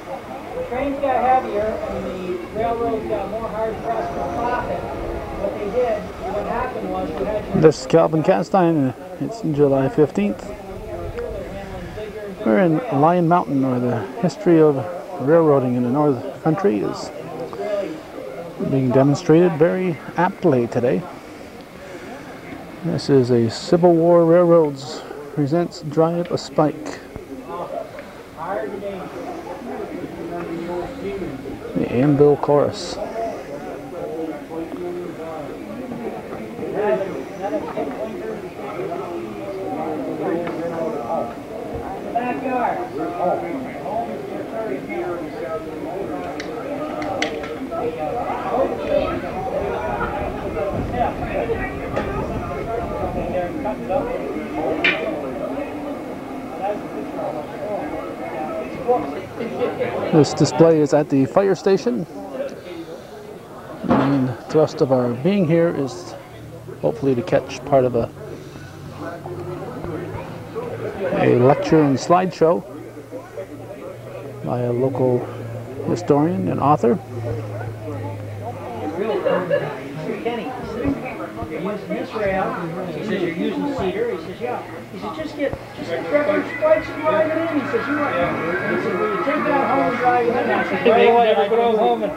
The trains got heavier and the railroads got more hard pressed for profit. What they did, what happened was we had... This is Calvin Castine. It's July 15th. We're in Lyon Mountain, where the history of railroading in the North Country is being demonstrated very aptly today. This is a Civil War Railroads presents Drive a Spike. The Anvil Chorus. This display is at the fire station. The main thrust of our being here is hopefully to catch part of a lecture and slideshow by a local historian and author. Kenny, you're using this rail. He says, you're using cedar. He says, yeah. He says, just get record spikes and drive it in. He says, you are. He says, will you take that home and drive it in? I said, right away. I drove home and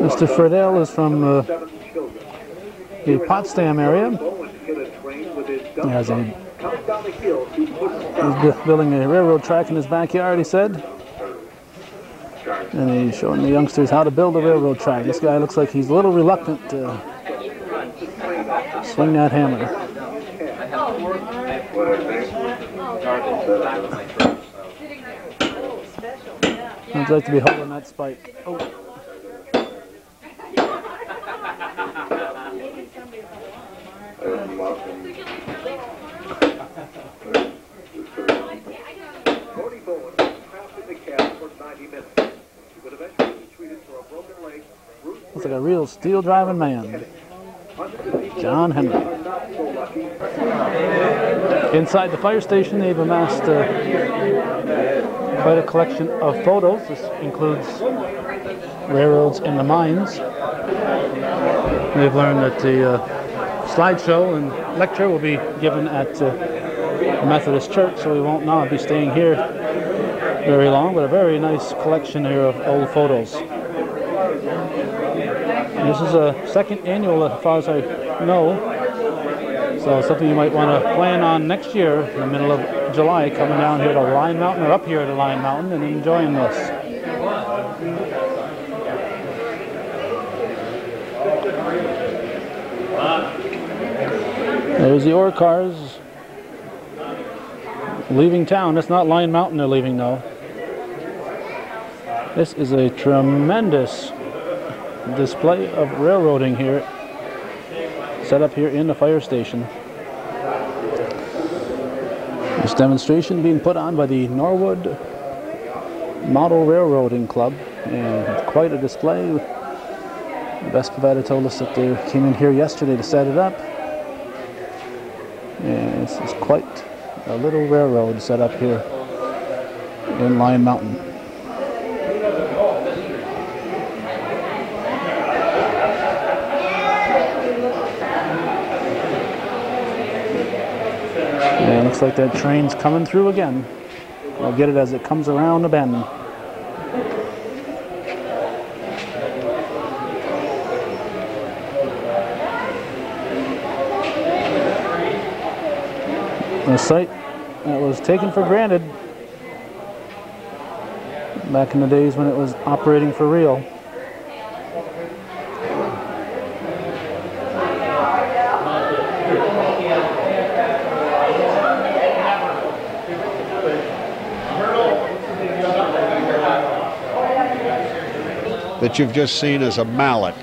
Mr. Friedel is from the Potsdam area. He's building a railroad track in his backyard, he said. And he's showing the youngsters how to build a railroad track. This guy looks like he's a little reluctant to swing that hammer. I'd like to be holding that spike. Oh. Looks like a real steel driving man. John Henry. Inside the fire station, they've amassed quite a collection of photos. This includes railroads in the mines. They've learned that the slideshow and lecture will be given at the Methodist Church, so we won't now be staying here very long, but a very nice collection here of old photos. And this is a second annual, as far as I know, so something you might want to plan on next year in the middle of July, coming down here to Lyon Mountain, or up here to Lyon Mountain, and enjoying this. There's the ore cars leaving town. That's not Lyon Mountain they're leaving, though. This is a tremendous display of railroading here, set up here in the fire station. This demonstration being put on by the Norwood Model Railroading Club, and quite a display. The best provider told us that they came in here yesterday to set it up, and this is quite a little railroad set up here in Lyon Mountain. And looks like that train's coming through again. I'll get it as it comes around the bend. A site that was taken for granted back in the days when it was operating for real. That you've just seen is a mallet.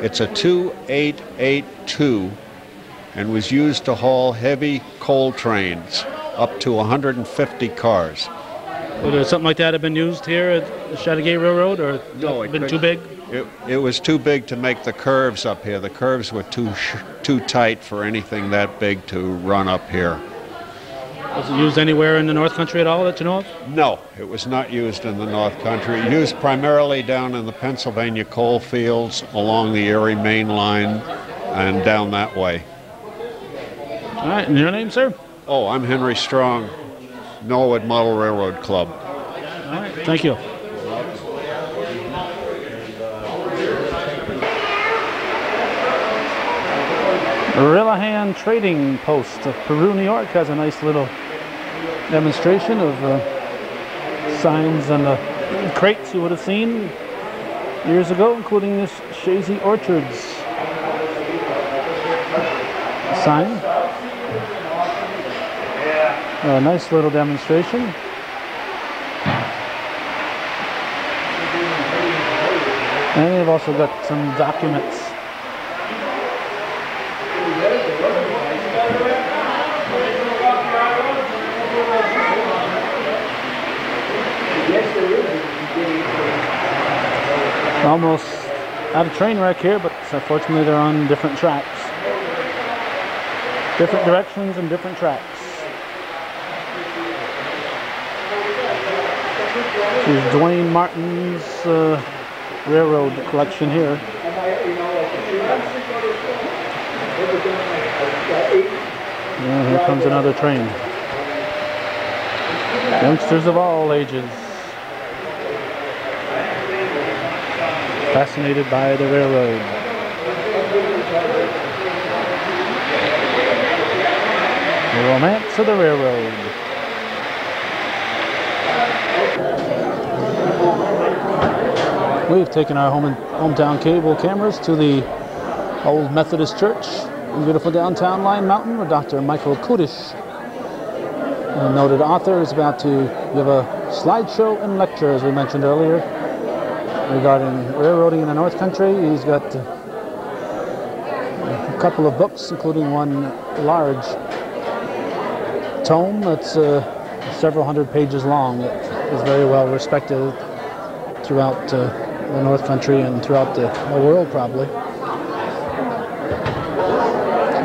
It's a 2882 and was used to haul heavy coal trains up to 150 cars. Would something like that have been used here at the Chateauguay Railroad, or no, it been too big? It was too big to make the curves up here. The curves were too tight for anything that big to run up here. Was it used anywhere in the North Country at all that you know of? No, it was not used in the North Country. Used primarily down in the Pennsylvania coal fields, along the Erie Main Line, and down that way. All right, and your name, sir? Oh, I'm Henry Strong, Norwood Model Railroad Club. All right, thank you. Rillahan Trading Post of Peru, New York has a nice little demonstration of signs and crates you would have seen years ago, including this Shazy Orchards sign. A nice little demonstration. And they've also got some documents. Almost at a train wreck here, but unfortunately they're on different tracks. Different directions and different tracks. Here's Dwayne Martin's railroad collection here. And here comes another train. Youngsters of all ages. Fascinated by the railroad. The romance of the railroad. We've taken our hometown cable cameras to the Old Methodist Church in beautiful downtown Lyon Mountain, where Dr. Michael Kudish, a noted author, is about to give a slideshow and lecture, as we mentioned earlier, regarding railroading in the North Country. He's got a couple of books, including one large tome that's several hundred pages long, that is very well respected throughout the North Country and throughout the world, probably.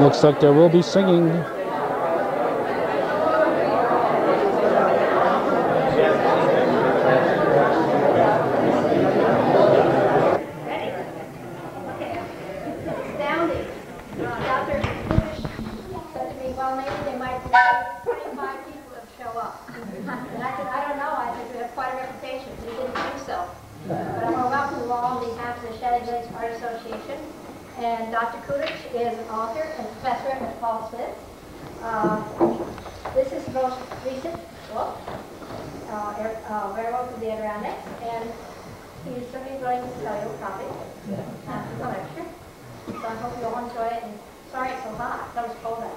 Looks like there will be singing. And Dr. Kudish is an author and professor at Paul Smith. This is the most recent book, Railroad to the Adirondacks, and he's certainly going to tell you a copy after the lecture. So I hope you'll enjoy it, and sorry it's so hot, that was cold out.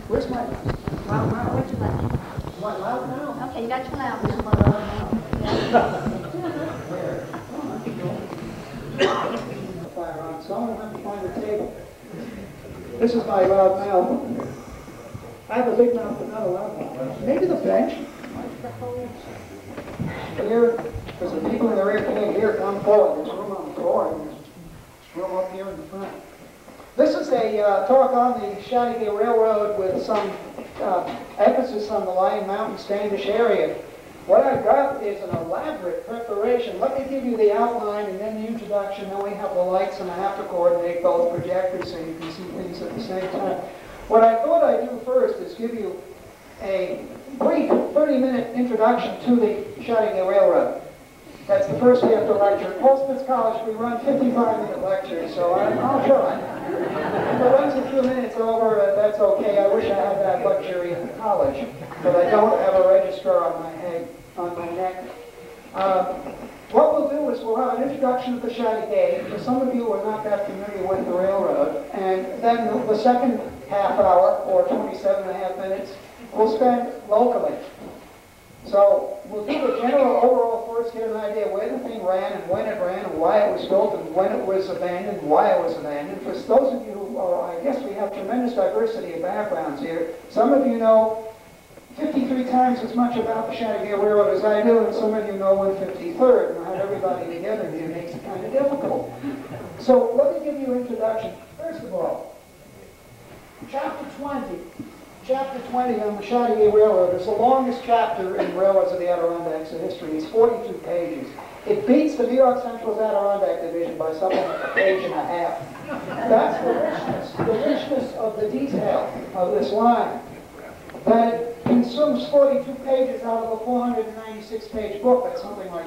Where's my Where'd you let me? what loud now? Okay, you got your loud now. Fire on, so I'm going to have to find a table. This is my loud mouth. I have a big mouth, but not a loud mouth. Maybe the bench. Here, because the people in the rear can't hear, come forward. There's room on the floor, and there's room up here in the front. This is a talk on the Chateauguay Railroad with some emphasis on the Lyon Mountain Standish area. What I've got is an elaborate preparation. Let me give you the outline and then the introduction, then we have the lights, and I have to coordinate both projectors so you can see things at the same time. What I thought I'd do first is give you a brief 30-minute introduction to the Chateauguay Railroad. That's the first day of the lecture. At Paul Smith College, we run 55-minute lectures, so I'll try. If it runs a few minutes over, that's okay. I wish I had that luxury in college, but I don't have a registrar on my head, on my neck. What we'll do is we'll have an introduction to the Chateauguay, for some of you who are not that familiar with the railroad, and then the second half hour, or 27.5 minutes, we'll spend locally. So we'll do the general overall first, get an idea where the thing ran and when it ran and why it was built and when it was abandoned, why it was abandoned. For those of you who are, I guess we have tremendous diversity of backgrounds here. Some of you know 53 times as much about the Chateauguay Railroad as I do, and some of you know 1/53rd. And I have everybody together here makes it kind of difficult. So let me give you an introduction. First of all, chapter 20. Chapter 20 on the Chaudière Railroad is the longest chapter in Railroads of the Adirondacks in history. It's 42 pages. It beats the New York Central's Adirondack Division by something like a page and a half. That's the richness of the detail of this line. That it consumes 42 pages out of a 496-page book. That's something like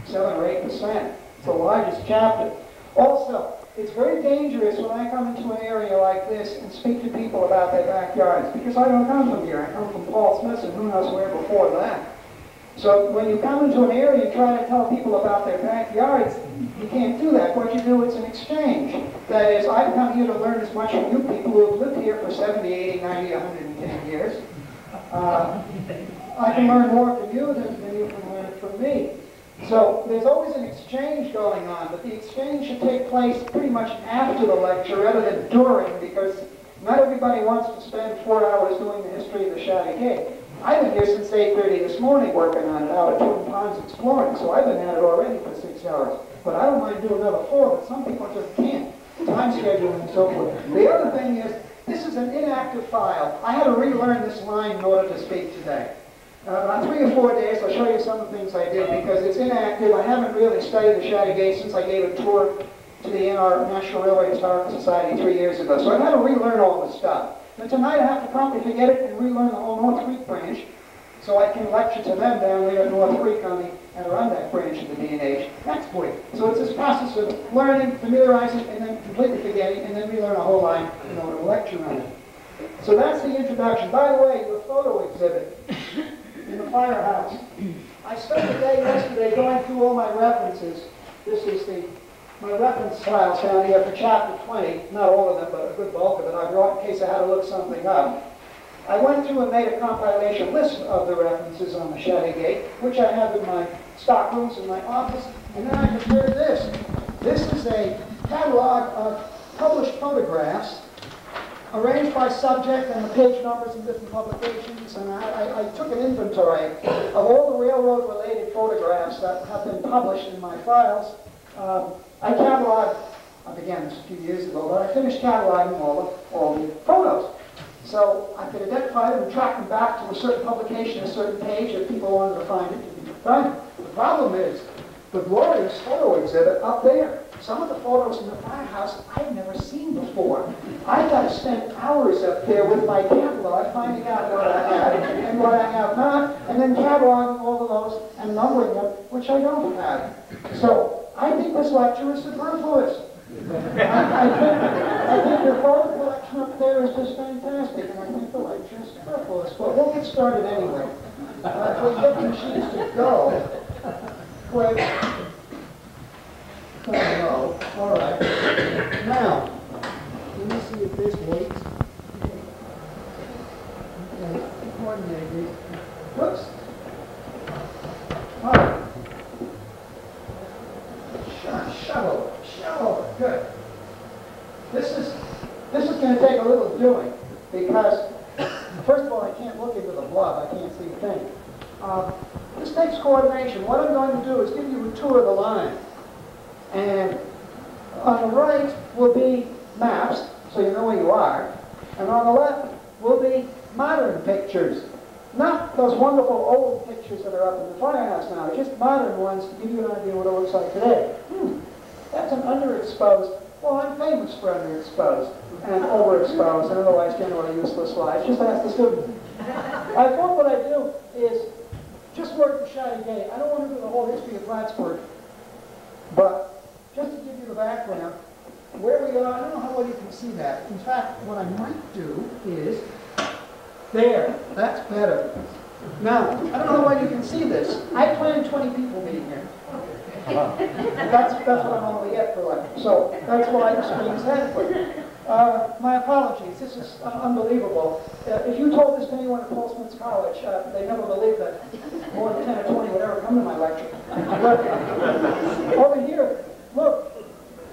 7 or 8%. It's the largest chapter. Also, it's very dangerous when I come into an area like this and speak to people about their backyards, because I don't come from here. I come from Paul Smith's and who knows where before that. So when you come into an area and try to tell people about their backyards, you can't do that. What you do is an exchange. That is, I've come here to learn as much from you people who have lived here for 70, 80, 90, 110 years. I can learn more from you than you can learn from me. So there's always an exchange going on, but the exchange should take place pretty much after the lecture rather than during, because not everybody wants to spend 4 hours doing the history of the Chaudière. I've been here since 8:30 this morning working on it out at Twin Ponds exploring, so I've been at it already for 6 hours. But I don't mind doing another 4, but some people just can't. Time scheduling and so forth. The other thing is, this is an inactive file. I had to relearn this line in order to speak today. About 3 or 4 days, I'll show you some of the things I did because it's inactive. I haven't really studied the Chaudière since I gave a tour to the National Railway Historical Society 3 years ago. So I've had to relearn all this stuff. But tonight I have to promptly forget it and relearn the whole North Creek branch so I can lecture to them down there at North Creek on the Adirondack branch of the D&H next week. So it's this process of learning, familiarizing, and then completely forgetting, and then relearn a whole line in order to lecture on it. So that's the introduction. By the way, your photo exhibit in the firehouse. I spent the day yesterday going through all my references. This is my reference files down here for chapter 20. Not all of them, but a good bulk of it I brought in case I had to look something up. I went through and made a compilation list of the references on the Chaudière, which I have in my stock rooms in my office, and then I prepared this. This is a catalog of published photographs arranged by subject and the page numbers in different publications, and I took an inventory of all the railroad-related photographs that have been published in my files. I cataloged, I began this a few years ago, but I finished cataloging all the photos. So I could identify them and track them back to a certain publication, a certain page, if people wanted to find it. The problem is the glorious photo exhibit up there. Some of the photos in the firehouse I've never seen before. I got to spend hours up there with my catalog finding out what I have and what I have not, and then cataloging all of those and numbering them, which I don't have. So I think this lecture is superfluous. I think your photo collection up there is just fantastic, and I think the lecture is superfluous. But we'll get started anyway. If we get the machines to go, quick. Oh, no. All right. Now, let me see if this works. Okay, coordinate these. Whoops. All right. Shovel. Good. This is going to take a little doing because, first of all, I can't look into the blob. I can't see a thing. This takes coordination. What I'm going to do is give you a tour of the line. And on the right will be maps, so you know where you are. And on the left will be modern pictures. Not those wonderful old pictures that are up in the firehouse now, just modern ones to give you an idea of what it looks like today. That's an underexposed, well, I'm famous for underexposed and overexposed and otherwise generally useless slides. Just ask the student. I thought what I'd do is just work the Chaudière. I don't want to do the whole history of Plattsburgh, but just to give you the background, where we are, I don't know how well you can see that. In fact, what I might do is, there, that's better. Now, I don't know how well you can see this. I planned 20 people being here. That's what I normally get for lunch. So that's why the screen's adequate. My apologies. This is unbelievable. If you told this to anyone at Paul Smith's College, they never believed that more than 10 or 20 would ever come to my lecture. But over here, look,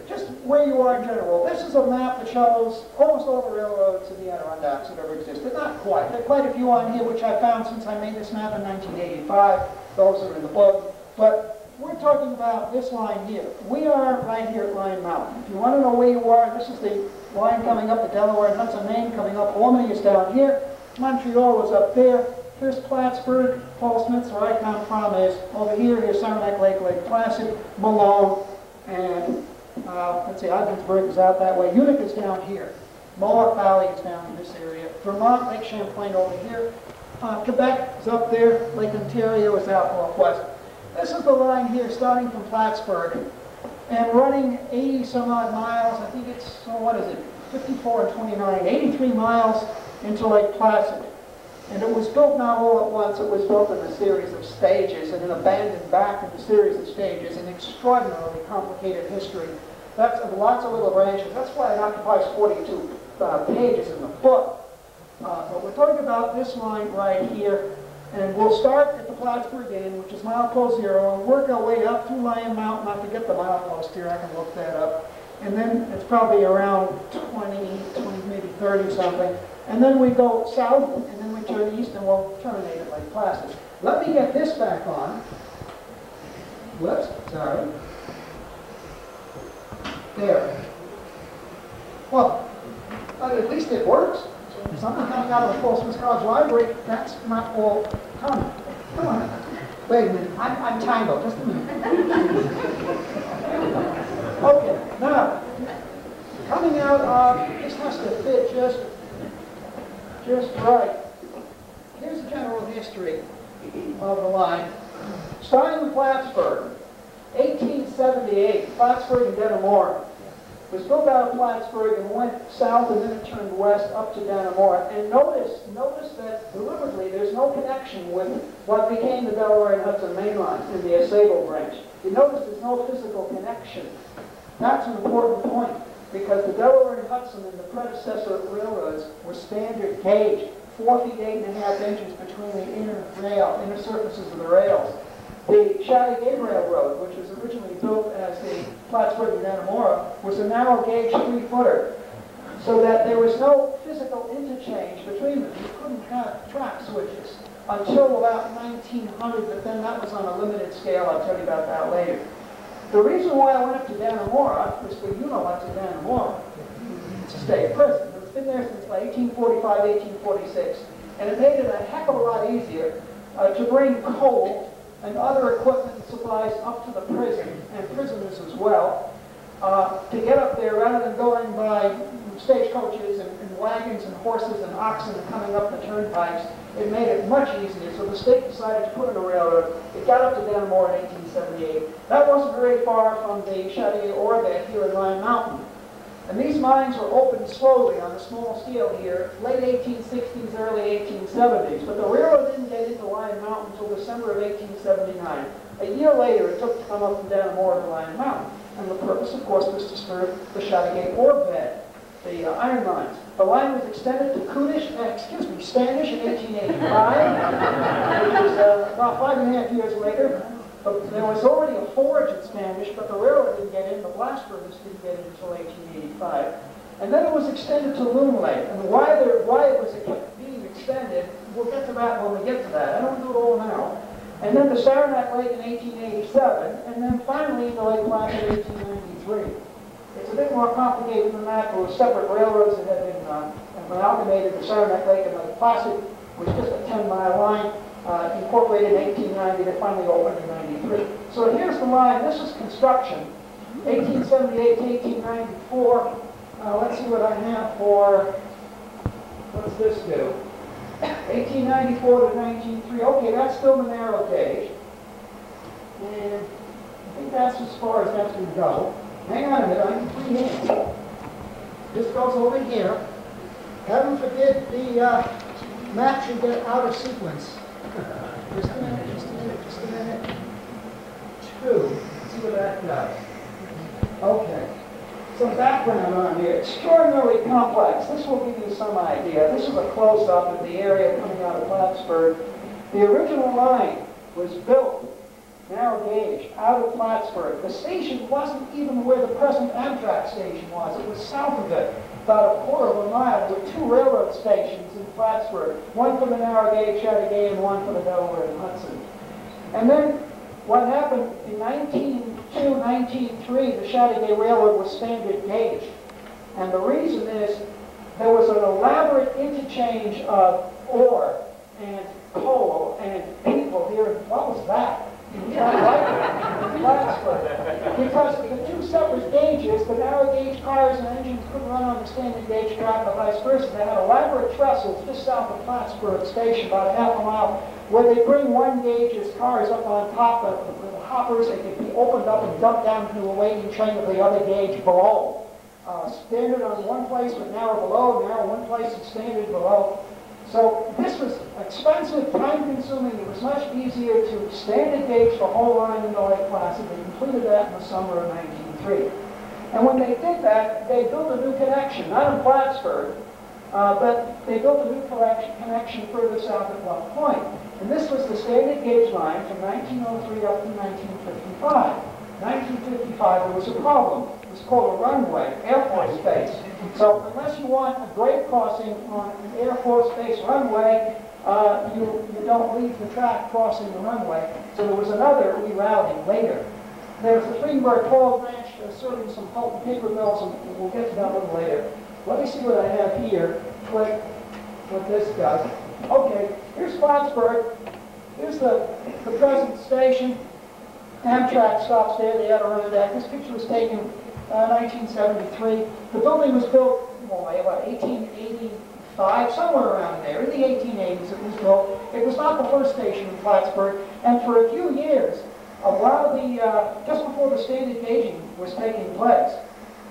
just where you are in general. This is a map that shows almost all the railroads in the Adirondacks that ever existed. Not quite. There are quite a few on here, which I found since I made this map in 1985. Those are in the book. But we're talking about this line here. We are right here at Lyon Mountain. If you want to know where you are, this is the line coming up the Delaware and Hudson, Maine, coming up. Albany is down here. Montreal was up there. Here's Plattsburgh. Paul Smith's, where I come from, is over here. Here's Saranac Lake, Lake Placid, Malone, and let's see, Ogdensburg is out that way. Utica is down here. Mohawk Valley is down in this area. Vermont, Lake Champlain over here. Quebec is up there. Lake Ontario is out northwest. This is the line here, starting from Plattsburgh and running 80 some odd miles. I think it's, oh, what is it, 54 and 29, 83 miles into Lake Placid. And it was built not all at once. It was built in a series of stages and then abandoned back in a series of stages. An extraordinarily complicated history. That's lots of little branches. That's why it occupies 42 pages in the book. But we're talking about this line right here. And we'll start at the Plattsburgh Inn, which is milepost 0, and work our way up through Lyon Mountain. I forget the milepost here. I can look that up. And then it's probably around 20, maybe 30 something. And then we go south, and then we turn east, and we'll terminate at Lake Placid. Let me get this back on. Whoops, sorry. There. Well, at least it works. Something coming out of the Paul Smith College Library, that's not all coming. Come on. Wait a minute. I'm tangled. Just a minute. Okay, now, coming out of, this has to fit just right. Here's the general history of the line. Starting with Plattsburgh, 1878, Plattsburgh and Dannemora. It was built out of Plattsburgh and went south and then it turned west up to Dannemora. And notice that deliberately there's no connection with what became the Delaware and Hudson main lines in the Osage branch. You notice there's no physical connection. That's an important point because the Delaware and Hudson and the predecessor railroads were standard gauge, 4 feet 8.5 inches between the inner surfaces of the rails. The Chateauguay Railroad, which was originally built as the Plattsburgh and Dannemora, was a narrow gauge 3-footer, so that there was no physical interchange between them. You couldn't have track switches until about 1900, but then that was on a limited scale. I'll tell you about that later. The reason why I went up to Dannemora was for you know what's in Dannemora. It's a state prison. It's been there since like 1845, 1846, and it made it a heck of a lot easier to bring coal and other equipment and supplies up to the prison, and prisoners as well, to get up there rather than going by stagecoaches and wagons and horses and oxen and coming up the turnpikes. It made it much easier, so the state decided to put in a railroad. It got up to Dannemora in 1878. That wasn't very far from the Chateauguay ore bed here in Lyon Mountain. And these mines were opened slowly on a small scale here, late 1860s, early 1870s. But the railroad didn't get into Lyon Mountain until December of 1879. A year later, it took to come up from Dannemora to Lyon Mountain. And the purpose, of course, was to serve the Chateauguay ore bed, the iron mines. The line was extended to Kudish, Standish in 1885, which was about 5.5 years later. But there was already a forge at Standish, but the railroad didn't get in, the blast furnace didn't get in until 1885. And then it was extended to Loon Lake. And why it was being extended, we'll get to that when we get to that. I don't do it all now. And then the Saranac Lake in 1887, and then finally the Lake Placid in 1893. It's a bit more complicated than that. There were separate railroads that had been amalgamated. The Saranac Lake and Lake Placid was just a 10-mile line. Incorporated in 1890, they finally opened in 93. So here's the line. This is construction, 1878 to 1894. Let's see what I have for, what's this do? 1894 to 1903. Okay, that's still the narrow gauge. And I think that's as far as that's going to go. Hang on a minute, I need 3 hands. This goes over here. Heaven forbid the map should get out of sequence. Just a minute. 2. Let's see what that does. Okay. Some background on here. Extraordinarily complex. This will give you some idea. This is a close-up of the area coming out of Plattsburgh. The original line was built, narrow gauge, out of Plattsburgh. The station wasn't even where the present Amtrak station was. It was south of it, about a quarter of a mile. There were 2 railroad stations in Plattsburgh, one for the narrow gauge Chateauguay and one for the Delaware and Hudson. And then what happened in 1902, 1903, the Chateauguay Railroad was standard gauge. And the reason is there was an elaborate interchange of ore and coal and people here. What was that? Because of the two separate gauges, the narrow gauge cars and engines couldn't run on the standard gauge track or vice versa. They had elaborate trestles just south of Plattsburgh Station, about a half a mile, where they bring one gauge's cars up on top of the hoppers. They could be opened up and dumped down into a waiting train with the other gauge below. Standard on one place, but narrow below, narrow one place and standard below. So this was expensive, time-consuming. It was much easier to standard gauge the whole line in the Lake Placid. They completed that in the summer of 1903. And when they did that, they built a new connection, not in Plattsburgh, but they built a new connection further south at Bluff Point. And this was the standard gauge line from 1903 up to 1955. 1955, there was a problem. It was called a runway, Air Force Base. So unless you want a grade crossing on an Air Force Base runway, you don't leave the track crossing the runway. So there was another rerouting later. There's the Friedenberg Hall branch serving some pulp and paper mills, and we'll get to that a little later. Let me see what I have here. Click what this does. Okay, here's Plattsburgh. Here's the present station. Amtrak stops there, the Adirondack. This picture was taken 1973. The building was built, well, about 1885, somewhere around there. In the 1880s it was built. It was not the first station in Plattsburgh, and for a few years, while just before the standard gauging was taking place,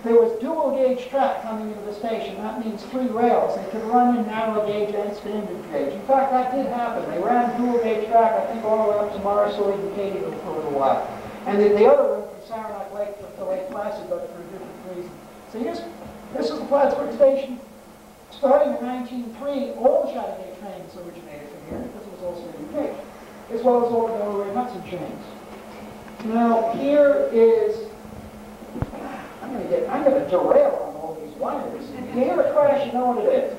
there was dual gauge track coming into the station. That means 3 rails. They could run in narrow gauge and standard gauge. In fact, that did happen. They ran dual gauge track, I think, all the way up to Morrisoid and Katyville for a little while. And then the other one from Saranac Lake to Lake Placid, but for a different reason. So this is the Plattsburgh station. Starting in 1903, all the shadow gauge trains originated from here, because it was all standard gauge, as well as all the Delaware and Hudson trains. Now, here is, I'm going to derail on all these wires. If you hear a crash, you know what it is.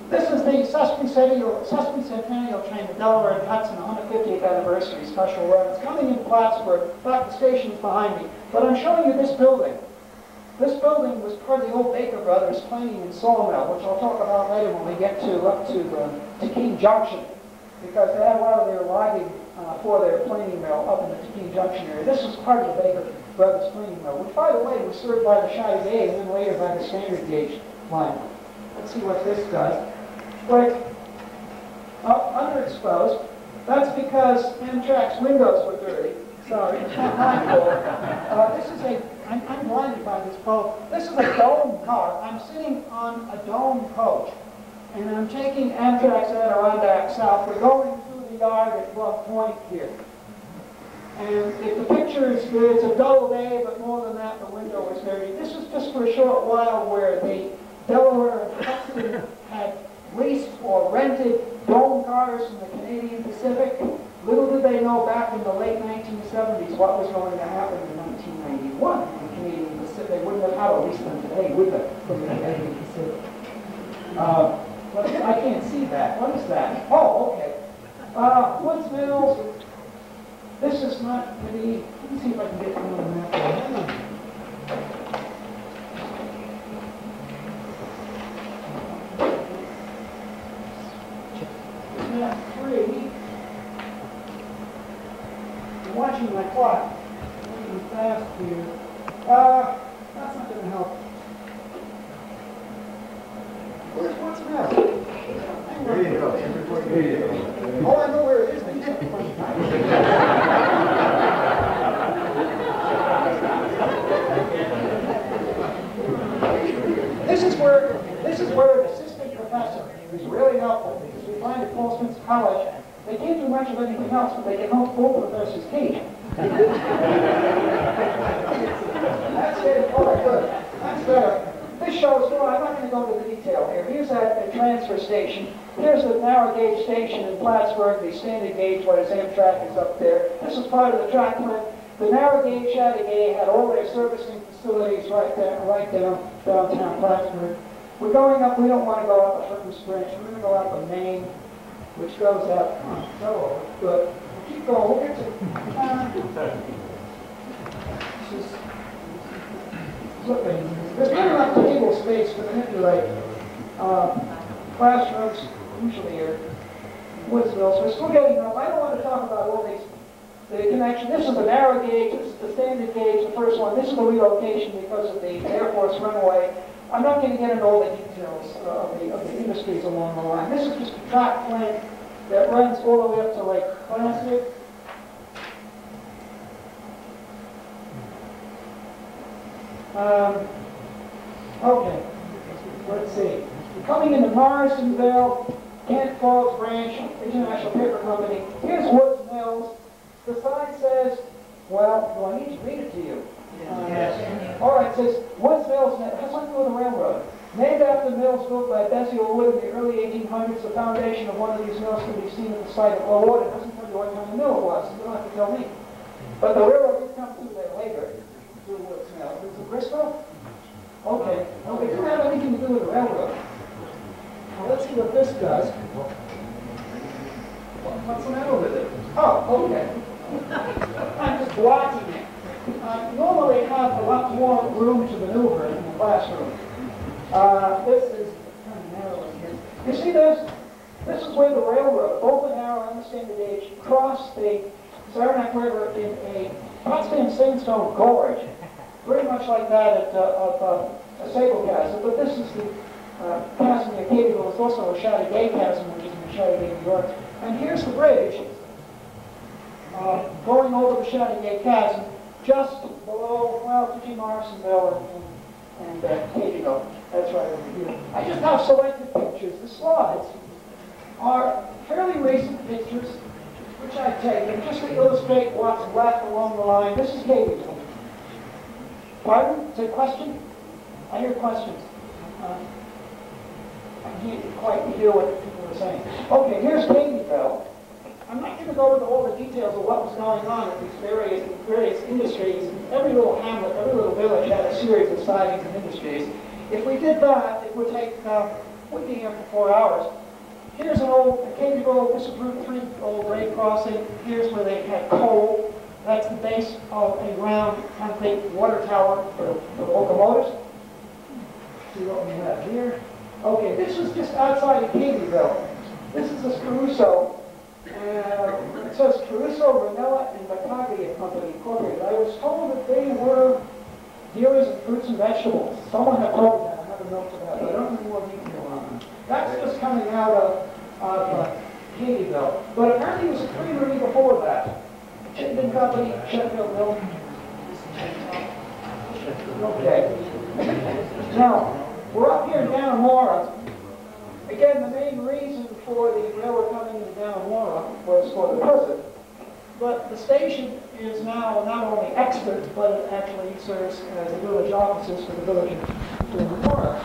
This is the sesquicentennial train, the Delaware and Hudson 150th anniversary special run. It's coming in Plattsburgh. In fact, the station is behind me. But I'm showing you this building. This building was part of the old Baker Brothers planing and sawmill, which I'll talk about later when we get up to King Junction, because they had a lot of their logging for their planing mill up in the King Junction area. This was part of the Baker Brothers planing mill, which, by the way, was served by the shadow gauge and then later by the standard gauge line. Let's see what this does. Right, underexposed. That's because Amtrak's windows were dirty. Sorry, it's not my fault. I'm blinded by this pole. This is a dome car. I'm sitting on a dome coach, and I'm taking Amtrak's Adirondack south. We're going through the yard at Bluff Point here. And if the picture is good, it's a dull day, but more than that, the window is dirty. This was just for a short while where the Delaware and Hudson had leased or rented dome cars from the Canadian Pacific. Little did they know back in the late 1970s what was going to happen in 1991 in the Canadian Pacific. They wouldn't have had to lease them today, would they, from the Canadian Pacific? But I can't see that. What is that? Oh, okay. Woods Mills. This is not pretty. Let me see if I can get one on the map. Map 3. I'm watching my clock. Moving fast here. That's not going to help. What's the matter? There you go. There you go. Oh, I know where it is. They did it one time. This is where an assistant professor is really helpful, because we find at Paul Smith's College they can't do much of anything else, but they can help full professors teach. That's it. Oh, good. That's better. This shows, no, I'm not going to go into the detail here. Here's a transfer station. Here's the narrow gauge station in Plattsburgh, the standard gauge, where his Amtrak is up there. This is part of the track plan. The narrow gauge shadow gauge had all their servicing facilities right downtown Plattsburgh. We're going up, we don't want to go up a Hurton Branch, we're going to go up a Main, which goes up, good. We'll keep going, we'll get to, flipping. There's not enough table space to manipulate classrooms, usually are Woodsville. So we're still getting up. I don't want to talk about all these, the connection. This is the narrow gauge, this is the standard gauge, the first one. This is the relocation because of the Air Force runway. I'm not going to get into all the details of the industries along the line. This is just a track plan that runs all the way up to Lake Placid. Okay, let's see. Coming into Morrisonville, Kent Falls Branch, International Paper Company. Here's Woods Mills. The sign says, well, do I need to read it to you? Yes. All right, it says, Woods Mills, has something to do with the railroad. Named after mills built by Bessie Wood in the early 1800s, the foundation of one of these mills can be seen at the site of Low Order. It doesn't tell you what kind of mill it was. You don't have to tell me. But the railroad did come through there later, through Woods Mills. Is it Bristol? Okay. Well, it didn't have anything to do with the railroad. Now, let's see what this does. What's the matter with it? Oh, okay. I'm just blocking it. Normally have a lot more room to maneuver in the classroom. This is kind of narrow here. You see this? This is where the railroad, both the narrow and the standard gauge, crossed the Saranac River in a Potsdam sandstone gorge, very much like that of Sable Chasm. But this is the chasm near Katyville. It's also a Chateauguay chasm, which is in Chateauguay, New York. And here's the bridge going over the Chateauguay chasm, just below, well, to Morrisonville and Katyville. That's right over here. I just have selected pictures. The slides are fairly recent pictures, which I've taken just to illustrate what's left along the line. This is Katyville. Pardon? Is it a question? I hear questions. I can't quite hear what people are saying. Okay, here's Katyville. I'm not going to go into all the details of what was going on at these various industries. Every little hamlet, every little village had a series of sidings and industries. If we did that, it would take, we'd be here for 4 hours. Here's an old Katyville, this is Route 3 old grade crossing. Here's where they had coal. That's the base of a round concrete water tower for locomotives. See what we have here. Okay, this is just outside of Katyville. This is a Caruso. It says Caruso, Ranella, and Bataglia Company Incorporated. I was told that they were dealers in fruits and vegetables. Someone had told me that. I have a note for that, but I don't know more detail on them. That's just coming out of Katyville. But apparently there was a creamery before that. Chittenden Company, Sheffield Mill. Okay. Now, we're up here in Dannemora. Again, the main reason for the railroad coming into Dannemora was for the prison. But the station is now not only extant, but it actually serves as the village offices for the village of Dannemora.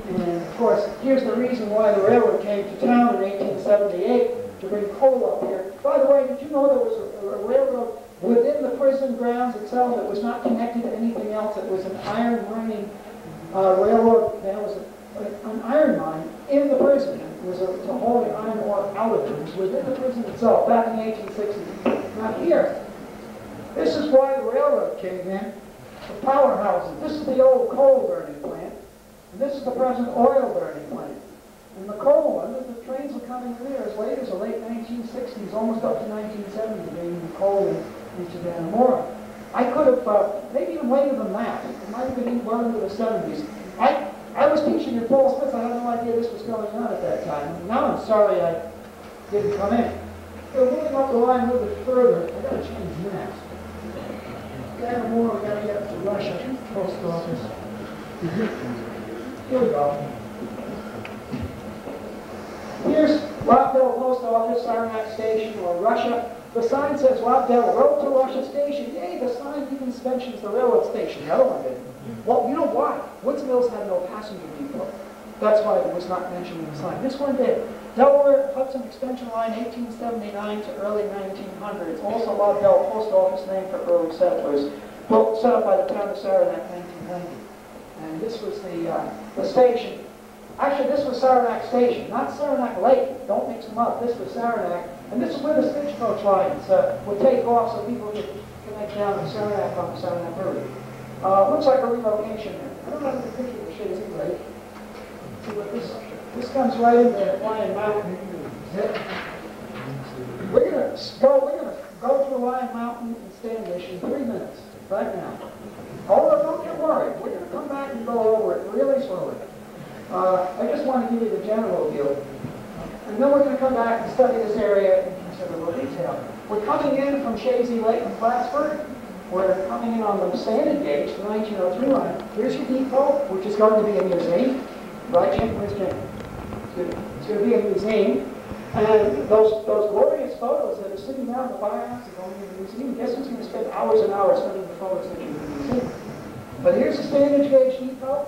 And of course, here's the reason why the railroad came to town in 1878 to bring coal up here. By the way, did you know there was a railroad within the prison grounds itself? It was not connected to anything else. It was an iron mining railroad. There was an iron mine in the prison. It was to haul the iron ore out of it. It was within the prison itself, back in the 1860s. Now here, this is why the railroad came in. The powerhouses. This is the old coal burning plant, and this is the present oil burning plant. And the coal one, the trains were coming in there as late as the late 1960s, almost up to 1970, bringing the coal into Dannemora. I could have, maybe even later than that. It might have been even well into the 70s. I was teaching at Paul Smith. I had no idea this was going on at that time. Now I'm sorry I didn't come in. So moving up the line a little bit further, I got to change maps. Dannemora, we got to get up to Russia post office. Here we go. Here's Rockdale Post Office, Saranac Station, or Russia. The sign says Rockdale Road to Russia Station. Yay, the sign even mentions the railroad station. The other one didn't. Well, you know why? Woods Mills had no passenger depot. That's why it was not mentioned in the sign. This one did. Delaware Hudson Extension Line, 1879 to early 1900s. Also Rockdale Post Office, named for early settlers. Well, set up by the town of Saranac, 1990. And this was the station. Actually, this was Saranac Station, not Saranac Lake. Don't mix them up. This was Saranac. And this is where the stagecoach lines would take off so people could connect down to Saranac on the Saranac River. Looks like a relocation. I don't have the picture of Shazy Lake. See what this comes right into Lyon Mountain. We're gonna go through Lyon Mountain and Standish in 3 minutes, right now. Although don't get worried, we're gonna come back and go over it really slowly. I just want to give you the general view. And then we're going to come back and study this area in considerable detail. We're coming in from Shazy Lake in Plattsburgh. We're coming in on the standard gauge, the 1903 line. Here's your depot, which is going to be a museum. Right, Jim? Where's Jim? It's going to be a museum. And those glorious photos that are sitting down in the firehouse are going to the museum. Guess who's going to spend hours and hours studying the photos that are in the museum? But here's the standard gauge depot.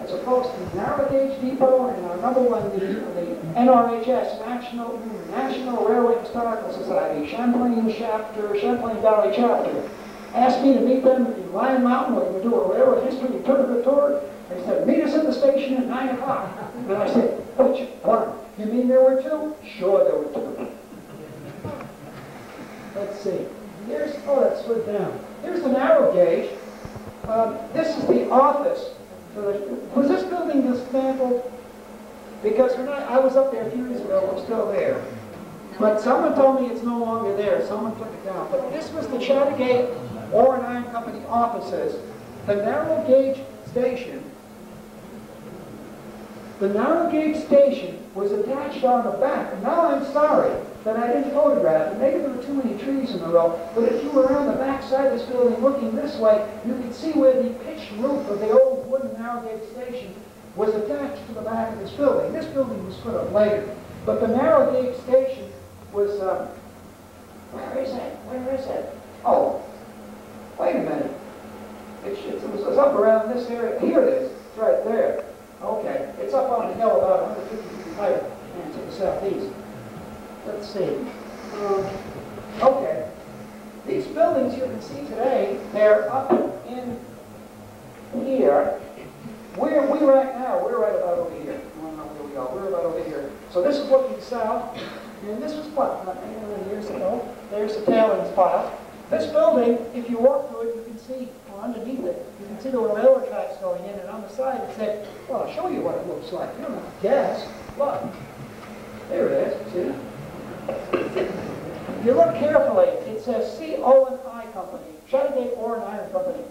As opposed to the narrow gauge depot, and our number one, the NRHS, National Railway Historical Society, Champlain Valley chapter, asked me to meet them in Lyon Mountain. We're going to do a railroad history tour. They said, meet us at the station at 9 o'clock. And I said, which one? You mean there were two? Sure, there were two. Let's see. Let's slip down. Here's the narrow gauge. This is the office. Was this building dismantled? Because I was up there a few years ago, we're still there. But someone told me it's no longer there. Someone took it down. But this was the Chattagate Ore and Iron Company offices. The narrow gauge station. The narrow gauge station was attached on the back. And now I'm sorry that I didn't photograph it. Maybe there were too many trees in the row. But if you were around the back side of this building looking this way, you could see where the pitched roof of the old wooden narrow gauge station was attached to the back of this building. This building was put up later. But the narrow gauge station was, where is it? Where is it? Oh, wait a minute. It was up around this area. Here it is. It's right there. Okay. It's up on the hill about 150 feet higher and to the southeast. Let's see. Okay. These buildings you can see today, they're up in here. Where we're at now, we're right about over here. Here we go. We're about over here. So this is looking south, and this was what, 9 years ago. There's the tailings pile. This building, if you walk through it, you can see, or underneath it, you can see there were railroad tracks going in, and on the side it said, well, I'll show you what it looks like. You don't have to guess. Look. There it is. See? If you look carefully, it says C-O-N-I Company, Chattagate Ore and Iron Company.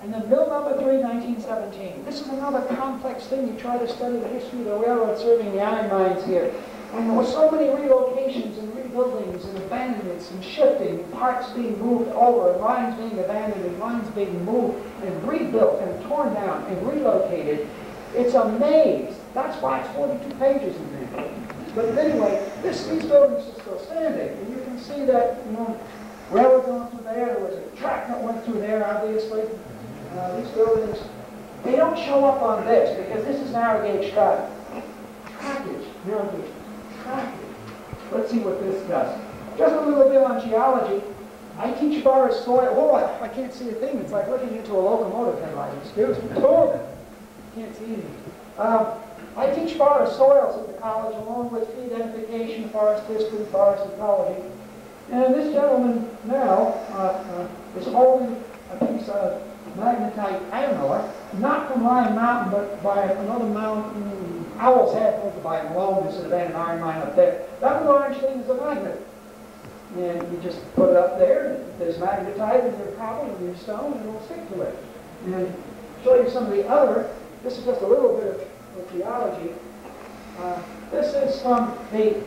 And then bill number 3, 1917. This is another complex thing. You try to study the history of the railroad serving the iron mines here. And there were so many relocations and rebuildings and abandonments and shifting, and parts being moved over, and lines being abandoned, and lines being moved and rebuilt and torn down and relocated. It's a maze. That's why it's 42 pages in there. But anyway, these buildings are still standing. And you can see that, railroad going through there. There was a track that went through there, obviously. These buildings, they don't show up on this because this is narrow gauge track. Trackage, narrow gauge. Let's see what this does. Just a little bit on geology. I teach forest soil. Oh, I can't see a thing. It's like looking into a locomotive headlight. Excuse me. Can't see anything. I teach forest soils at the college along with tree identification, forest history, forest ecology. And this gentleman now is holding a piece of magnetite iron ore, not from Lyon Mountain, but by another mountain, Owl's Head, over by Malone. There's an abandoned iron mine up there. That little orange thing is a magnet. And you just put it up there, and if there's magnetite in your cobble and your stone, and it'll stick to it. And show you some of the other, this is just a little bit of geology. This is from the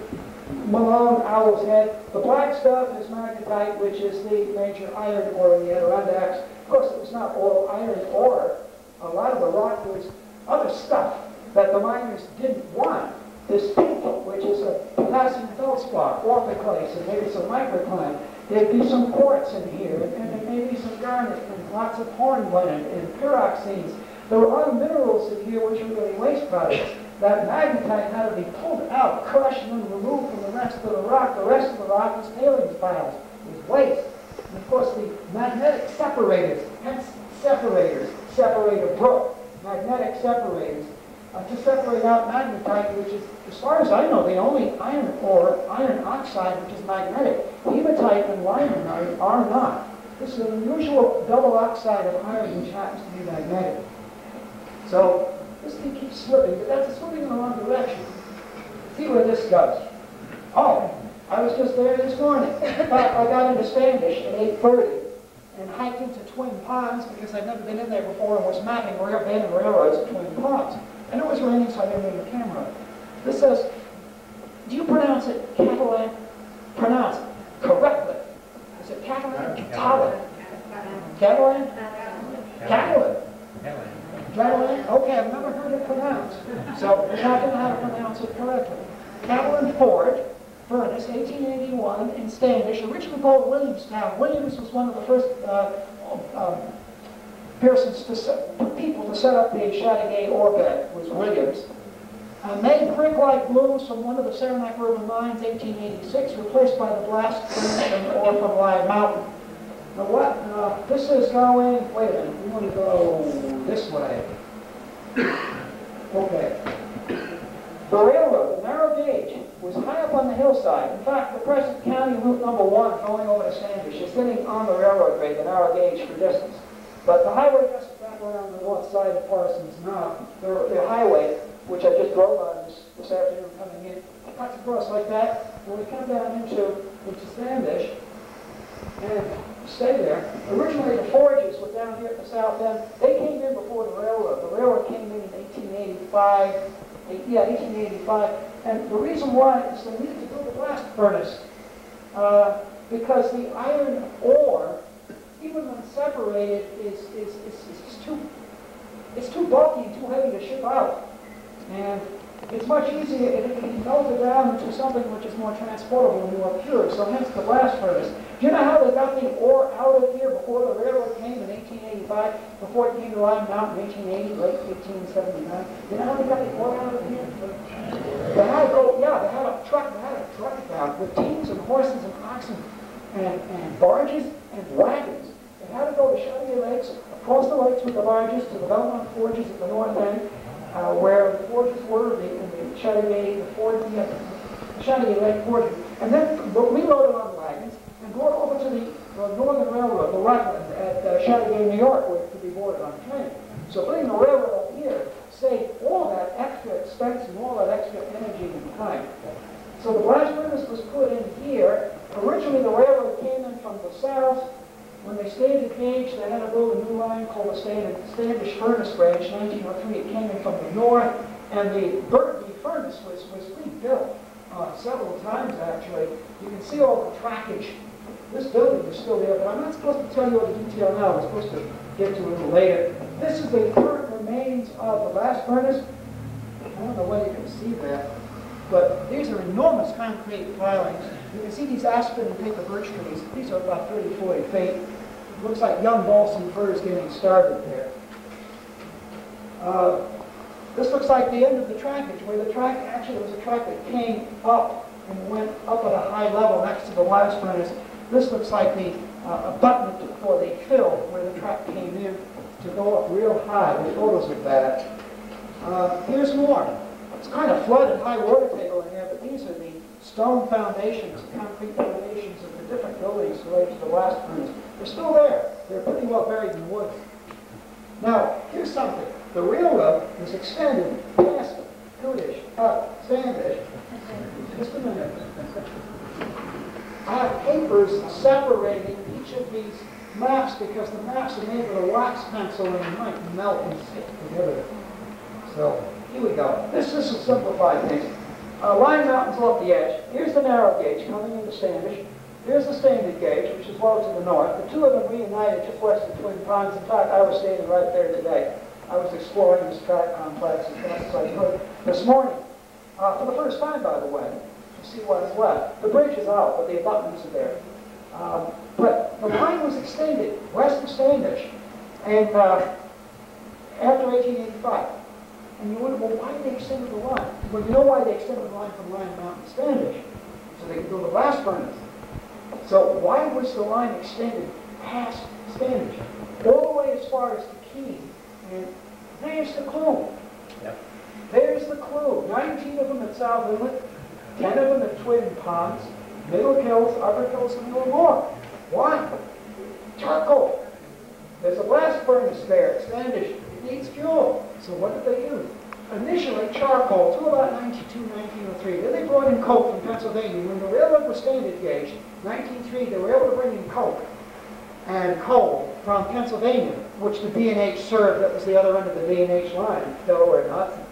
Malone Owl's Head. The black stuff is magnetite, which is the major iron ore in the Adirondacks. Of course, it was not all iron ore. A lot of the rock was other stuff that the miners didn't want. This pink, which is a potassium feldspar, orthoclase, and maybe some microcline. There'd be some quartz in here, and there may be some garnet, and lots of hornblende, and pyroxenes. There were other minerals in here which were really waste products. That magnetite had to be pulled out, crushed, and then removed from the rest of the rock. The rest of the rock was tailings piles. It was waste. And of course, the magnetic separators, hence separators, separator broke, magnetic separators, to separate out magnetite, which is, as far as I know, the only iron ore, iron oxide, which is magnetic. Hematite and lime are not. This is an unusual double oxide of iron which happens to be magnetic. So this thing keeps slipping, but that's slipping in the wrong direction. See where this goes. Oh, I was just there this morning. In fact, I got into Standish at 8:30 and hiked into Twin Ponds because I'd never been in there before and was mapping abandoned railroads at Twin Ponds. And it was raining, so I didn't bring the camera. This says, do you pronounce it Catalan? Pronounce it correctly. Is it Catalan? Catalan. Catalan? Catalan. Catalan? Okay, I've never heard it pronounced. So we're not going to have to pronounce it correctly. Catalan Forge furnace, 1881 in Standish, originally called Williamstown. Williams was one of the first people to set up the Chateauguay ore bed, was Williams. Made brick-like blooms from one of the Saranac River mines, 1886, replaced by the blast furnace and ore from Lyon Mountain. Now what, this is going, wait a minute, we want to go this way. Okay. The railroad, the narrow gauge, was high up on the hillside. In fact, the present county route number 1 going over to Standish is sitting on the railroad grade, the narrow gauge for distance. But the highway doesn't back around the north side of Parsons now. The highway, which I just drove on this afternoon coming in, cuts across like that, and we come down into Standish and stay there. Originally, the forges were down here at the south end. They came in before the railroad. The railroad came in 1885. Yeah, 1885. And the reason why is they needed to build a blast furnace because the iron ore, even when separated, is too bulky and too heavy to ship out. And it's much easier, it can melt it down into something which is more transportable and more pure, so hence the blast furnace. Do you know how they got the ore out of here before the railroad came in 1885, before it came to Lyon Mountain in 1880, late 1879? Do you know how they got the ore out of here? They had to go, yeah, they had a truck down with teams and horses and oxen and barges and wagons. They had to go to Chateauguay Lakes, across the lakes with the barges to the Belmont Forges at the north end, where the forges were, the Chateauguay, the Chateauguay Lake Forges, and then reloaded on wagons and brought over to the Northern Railroad, the Rutland, at Chateauguay, New York, where it could be boarded on a train. So putting the railroad up here saved all that extra expense and all that extra energy and time. So the blast furnace was put in here. Originally, the railroad came in from the south. When they stayed at Gage, they had to build a new line called the Standish Furnace Branch, 1903. It came in from the north, and the Burnaby furnace was rebuilt several times, actually. You can see all the trackage. This building is still there, but I'm not supposed to tell you all the detail now. I'm supposed to get to it a little later. This is the current remains of the blast furnace. I don't know whether you can see that, but these are enormous concrete pilings. You can see these aspen and paper birch trees. These are about 30, 40 feet. Looks like young balsam firs getting started there. This looks like the end of the trackage, where the track actually was a track that came up and went up at a high level next to the blast furnace. This looks like the abutment for the fill, where the track came in to go up real high. There's photos of that. Here's more. It's kind of flooded, high water table in here, but these are the stone foundations, concrete foundations of the different buildings related to the blast furnace. They're still there. They're pretty well buried in wood. Now, here's something. The railroad was extended past Kudish, Standish. Just a minute. I have papers separating each of these maps because the maps are made with a wax pencil and it might melt and stick together. So, here we go. This is to simplify things. Lyon Mountain's off the edge. Here's the narrow gauge coming into Standish. Here's the standard gauge, which is well to the north. The two of them reunited just west of Twin Ponds. In fact, I was standing right there today. I was exploring this track complex as fast as I could this morning. For the first time, by the way, to see what's left. The bridge is out, but the abutments are there. But the line was extended west of Standish, and after 1885. And you wonder, well, why did they extend the line? Well, you know why they extended the line from Lyon Mountain to Standish? So they could build a blast furnace. So why was the line extended past Standish? All the way as far as the Key. And there's the clue. Yep. There's the clue. 19 of them at South Inlet, 10 of them at Twin Ponds, Middle Hills, Upper Hills, and a little more. Why? Charcoal. There's a blast furnace there at Standish. It needs fuel. So what did they use? Initially, charcoal, till about 1903. Then they brought in coke from Pennsylvania. When the railroad was standard gauge, 1903, they were able to bring in coke and coal from Pennsylvania, which the B&H served. That was the other end of the B&H line, Delaware and Hudson.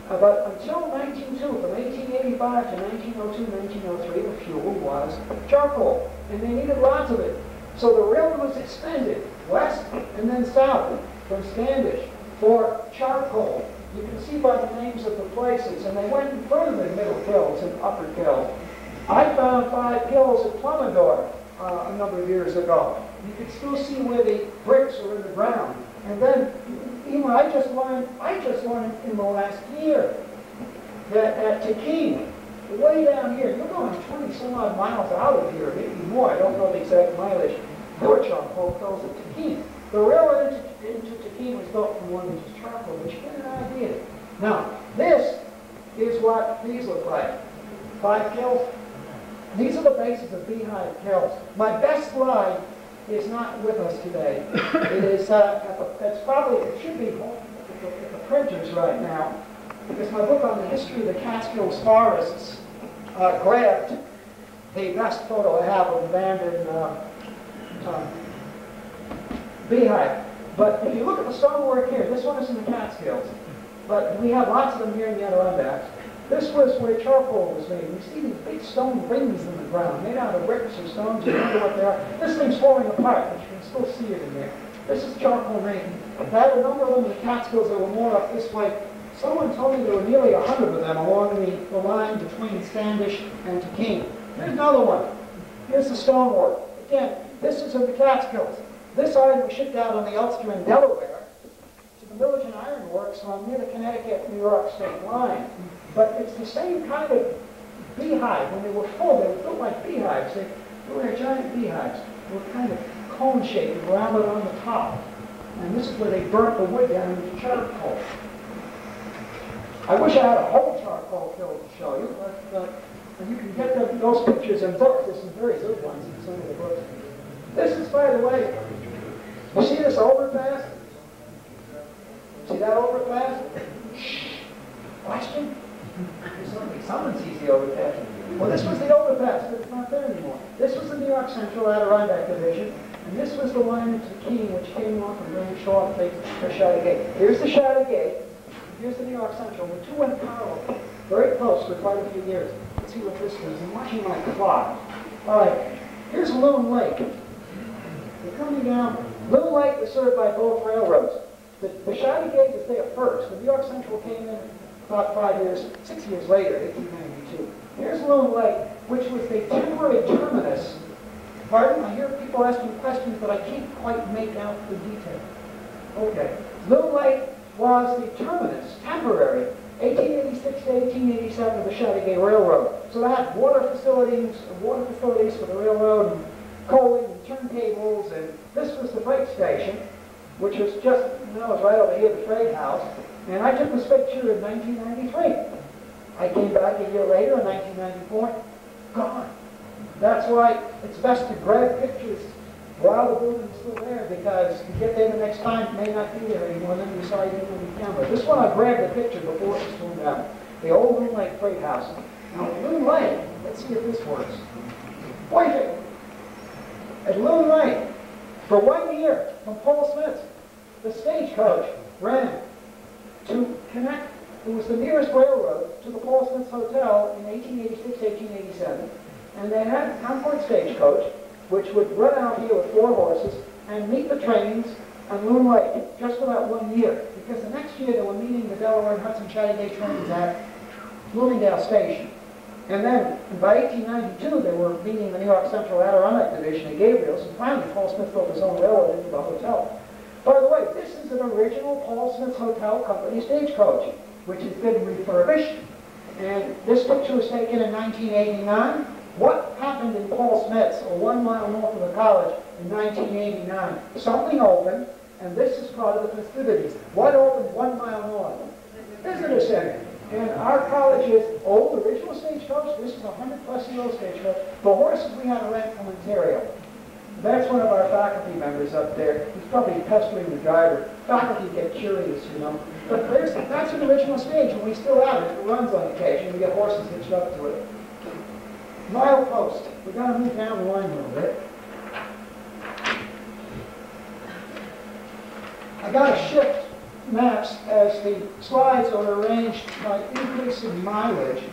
But until 1902, from 1885 to 1902, 1903, the fuel was charcoal, and they needed lots of it. So the railroad was extended west and then south from Standish for charcoal. You can see by the names of the places, and they went further than Middle Kills and Upper Kills. I found 5 kills at Plummador a number of years ago. You can still see where the bricks are in the ground. And then, even I just learned in the last year that at Tequine, way down here, you're going 20 some odd miles out of here, maybe more, I don't know the exact mileage, there were charcoal kills at Tequine. The railroad into Tequine was built from one which is charcoal, but you get an idea. Now, this is what these look like. 5 kills. These are the bases of beehive kills. My best slide is not with us today. It is, it should be at the printers right now, because my book on the history of the Catskills forests grabbed the best photo I have of an abandoned beehive. But if you look at the stonework here, this one is in the Catskills, but we have lots of them here in the Adirondacks. This was where charcoal was made. You see these big stone rings in the ground, made out of bricks or stones. You don't know what they are. This thing's falling apart, but you can still see it in there. This is charcoal making. I had a number of them in the Catskills. There were more up this way. Someone told me there were nearly 100 of them along the line between Standish and Tequine. Here's another one. Here's the stonework. Again, this is in the Catskills. This iron was shipped out on the Ulster in Delaware to the Milligan Iron Works on near the Connecticut-New York state line. But it's the same kind of beehive. When they were full, they were built like beehives. They were giant beehives. They were kind of cone-shaped and rounded on the top. And this is where they burnt the wood down into charcoal. I wish I had a whole charcoal kiln to show you, but you can get those pictures in books. There's some very good ones in some of the books. This is, by the way, you see this overpass? See that overpass? Shh. Question? Someone sees the overpass. Well, this was the overpass, but it's not there anymore. This was the New York Central Adirondack Division, and this was the line into Tequine, which came off and ran short for Shadow Gate. Here's the Shadow Gate. Here's the New York Central. The two went parallel, very close for quite a few years. Let's see what this is. I'm watching my clock. All right, here's Loon Lake. They're coming down. Loon Lake was served by both railroads. The Shadow Gate was there first. The New York Central came in about 6 years later, 1892. Here's Loon Lake, which was the temporary terminus. Pardon? I hear people asking questions, but I can't quite make out the detail. Okay. Loon Lake was the terminus, temporary, 1886 to 1887 of the Chateauguay Railroad. So they had water facilities for the railroad, and coaling and turntables, and this was the freight station, which was just, it was right over here, the freight house. And I took this picture in 1993. I came back a year later in 1994, gone. That's why it's best to grab pictures while the building is still there, because you get there the next time, it may not be there anymore, and then you saw it in the camera. This one I grabbed the picture before it was torn down. The old Loon Lake Freight House. Now, Loon Lake, let's see if this works. Wait at Loon Lake, for 1 year, from Paul Smith's, the stagecoach ran to connect, it was the nearest railroad to the Paul Smith's Hotel in 1886, 1887. And they had a Concord stagecoach, which would run out here with 4 horses and meet the trains on Loon Lake just for that 1 year. Because the next year they were meeting the Delaware and Hudson Chattagay trains at Bloomingdale Station. And then by 1892 they were meeting the New York Central Adirondack Division at Gabriel's, and finally Paul Smith built his own railroad into the hotel. By the way, this is an original Paul Smith Hotel Company stagecoach, which has been refurbished. And this picture was taken in 1989. What happened in Paul Smith's, or 1 mile north of the college, in 1989? Something opened, and this is part of the festivities. What opened 1 mile north? Visitor Center. And our college's old original stagecoach, this is a 100-plus-year-old stagecoach. The horses we had to rent from Ontario. That's one of our faculty members up there. He's probably pestering the driver. Faculty get curious, you know. But that's an original stage, and we still have it. It runs on occasion. We get horses hitched up to it. Mile post. We've got to move down the line a little bit. I got to shift maps as the slides are arranged by increasing mileage.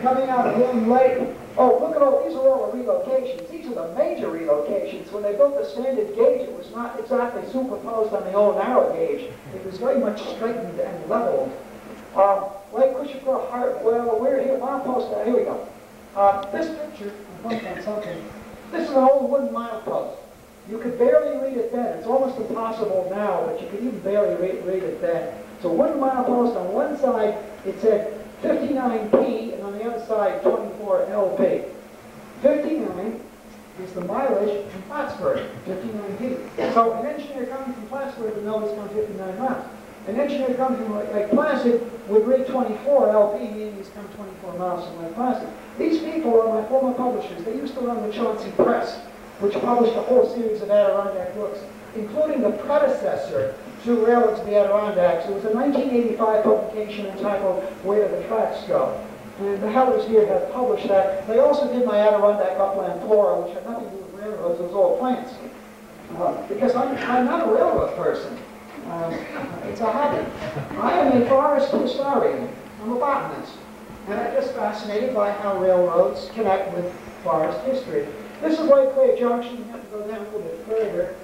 Coming out of Lynn Lake. Oh, look at all, these are all the relocations. These are the major relocations. When they built the standard gauge, it was not exactly superposed on the old narrow gauge. It was very much straightened and leveled. Lake Cushicra Harbor, well, we're here, milepost, here we go. This picture, I'm pointing on something. This is an old wooden milepost. You could barely read it then. It's almost impossible now, but you could even barely read it then. So wooden milepost, on one side, it said 59p, and on the other side, 24lp. 59 is the mileage from Plattsburgh, 59p. So an engineer coming from Plattsburgh would know he's going 59 miles. An engineer coming from Lake Placid would read 24lp, meaning he's come 24 miles from Lake Placid. These people are my former publishers. They used to run the Chauncey Press, which published a whole series of Adirondack books, including the predecessor to Railroads of the Adirondacks. It was a 1985 publication entitled Where Do the Tracks Go? And the Hellers here have published that. They also did my Adirondack Upland Flora, which had nothing to do with railroads. It was all plants. Because I'm not a railroad person. It's a hobby. I am a forest historian. I'm a botanist. And I'm just fascinated by how railroads connect with forest history. This is Lake Clay Junction. You have to go down a little bit further.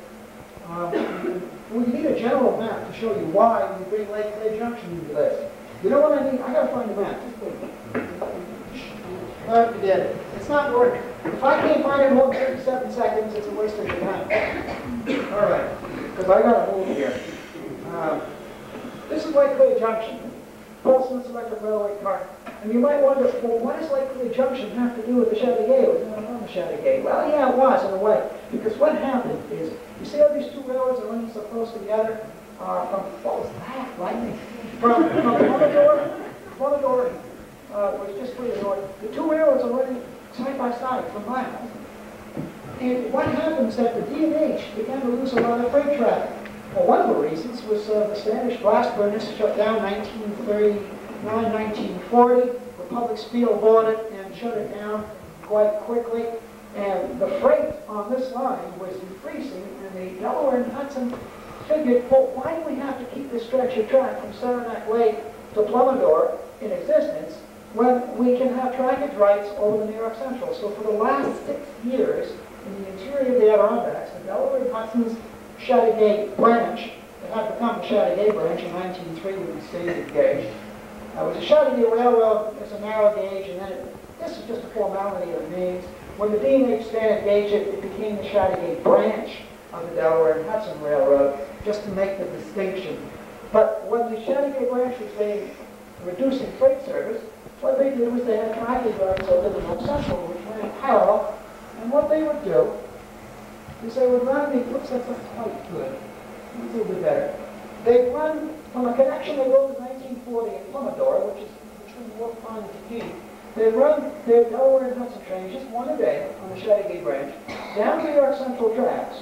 We need a general map to show you why we bring Lake Clay Junction into this. You know what I mean? I gotta find a map. Just wait. Oh, you did it. It's not working. If I can't find it in more than 37 seconds, it's a waste of your time. All right, because I gotta move here. This is Lake Clay Junction. Paulson's Electric Railway car. And you might wonder, well, what does Lake Clay Junction have to do with the Chateauguay? It was not on the Chateauguay. Well, yeah, it was in a way. Because what happened is, you see how these two railroads are running so close together? What was that, lightning? From Commodore was just further north. The two railroads are running side by side for miles. And what happened is that the D&H began to lose a lot of freight traffic. Well, one of the reasons was the Spanish blast furnace shut down 1939, 1940. Republic Steel bought it and shut it down quite quickly. And the freight on this line was decreasing, and the Delaware and Hudson figured, well, why do we have to keep this stretch of track from Saranac Lake to Plummador in existence when we can have trackage rights over the New York Central? So for the last 6 years, in the interior of the Adirondacks, the Delaware and Hudson's Chateauguay branch, that had become the Chateauguay branch in 1903 with the standard gauge. It was a Chateauguay Railroad, it's a narrow gauge, and then this is just a formality of names. When the D&H standard gauge it became the Chateauguay branch of the Delaware and Hudson Railroad, just to make the distinction. But when the Chateauguay branch was reducing freight service, what they did was they had trackage rights over the North Central, which ran parallel, and what they would do is they would run the, oops, that's not quite good, a little bit better. They'd run from a connection they built in 1940 in Plummador, which is between Wolf Pond and Tequila. They'd run their Delaware and Hudson trains just one a day on the Chateauguay branch, down to New York Central tracks.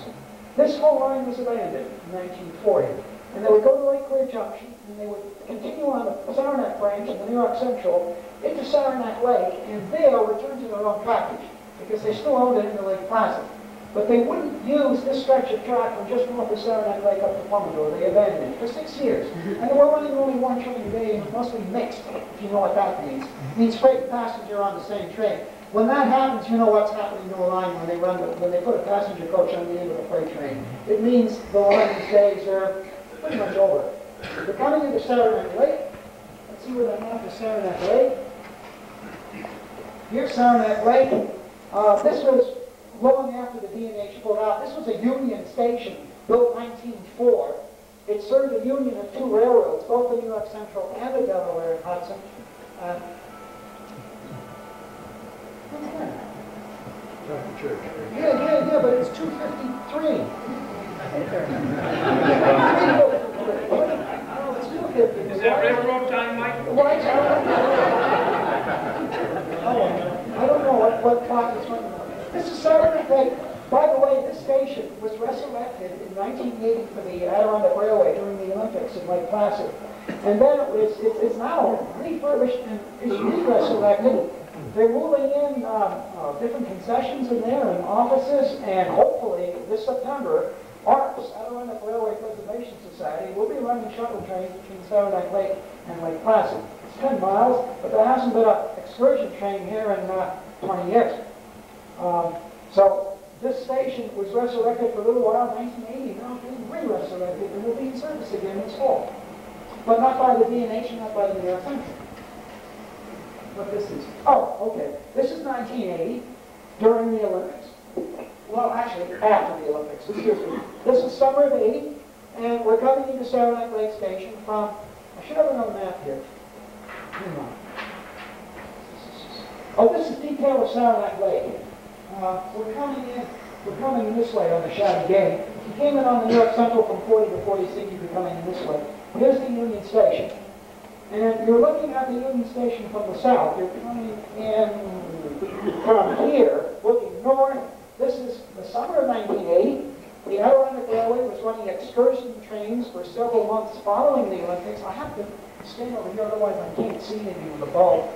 This whole line was abandoned in 1940. And they would go to Lake Clay Junction, and they would continue on the Saranac branch of the New York Central into Saranac Lake, and there return to their own trackage, because they still owned it in the Lake Placid. But they wouldn't use this stretch of track from just north of Saranac Lake up to Plummador. They abandoned it for 6 years. And they were running only one train a day, and mostly mixed, if you know what that means. It means freight and passenger on the same train. When that happens, you know what's happening to a line when they put a passenger coach on the end of a freight train. It means the line's days are pretty much over. We're coming into Saranac Lake. Let's see where the map is Saranac Lake. Here's Saranac Lake. This was long after the D&H pulled out. This was a Union station built 1904. It served a union of two railroads, both the New York Central and the Delaware and Hudson. What's that? Church. Yeah, but it's 253. Oh, it's 250. Is that railroad time, Mike? Why? I don't know what clock is running on. This is Saranac Lake. By the way, this station was resurrected in 1980 for the Adirondack Railway during the Olympics in Lake Placid. And then it's now refurbished and is re-resurrected. They're moving in different concessions in there and offices, and hopefully this September, ARPS, Adirondack Railway Preservation Society, will be running shuttle trains between Saranac Lake and Lake Placid. It's 10 miles, but there hasn't been an excursion train here in 20 years. So this station was resurrected for a little while in 1980, now it's being re-resurrected and will be in service again this fall. But not by the D&H, not by the New York Central. What this is? Oh, okay. This is 1980, during the Olympics. Well, actually, after the Olympics. Excuse me. This is summer of 80, and we're coming into Saranac Lake Station from, I should have another map here. Hang on. Oh, this is detail of Saranac Lake. We're coming in this way on the Shabby Gate. If you came in on the New York Central from 40 to 46, you'd be coming in this way. Here's the Union Station. And you're looking at the Union Station from the south. You're coming in from here, looking north. This is the summer of 1980. The Adirondack Railway was running excursion trains for several months following the Olympics. I have to stand over here, otherwise I can't see anything with the bulb.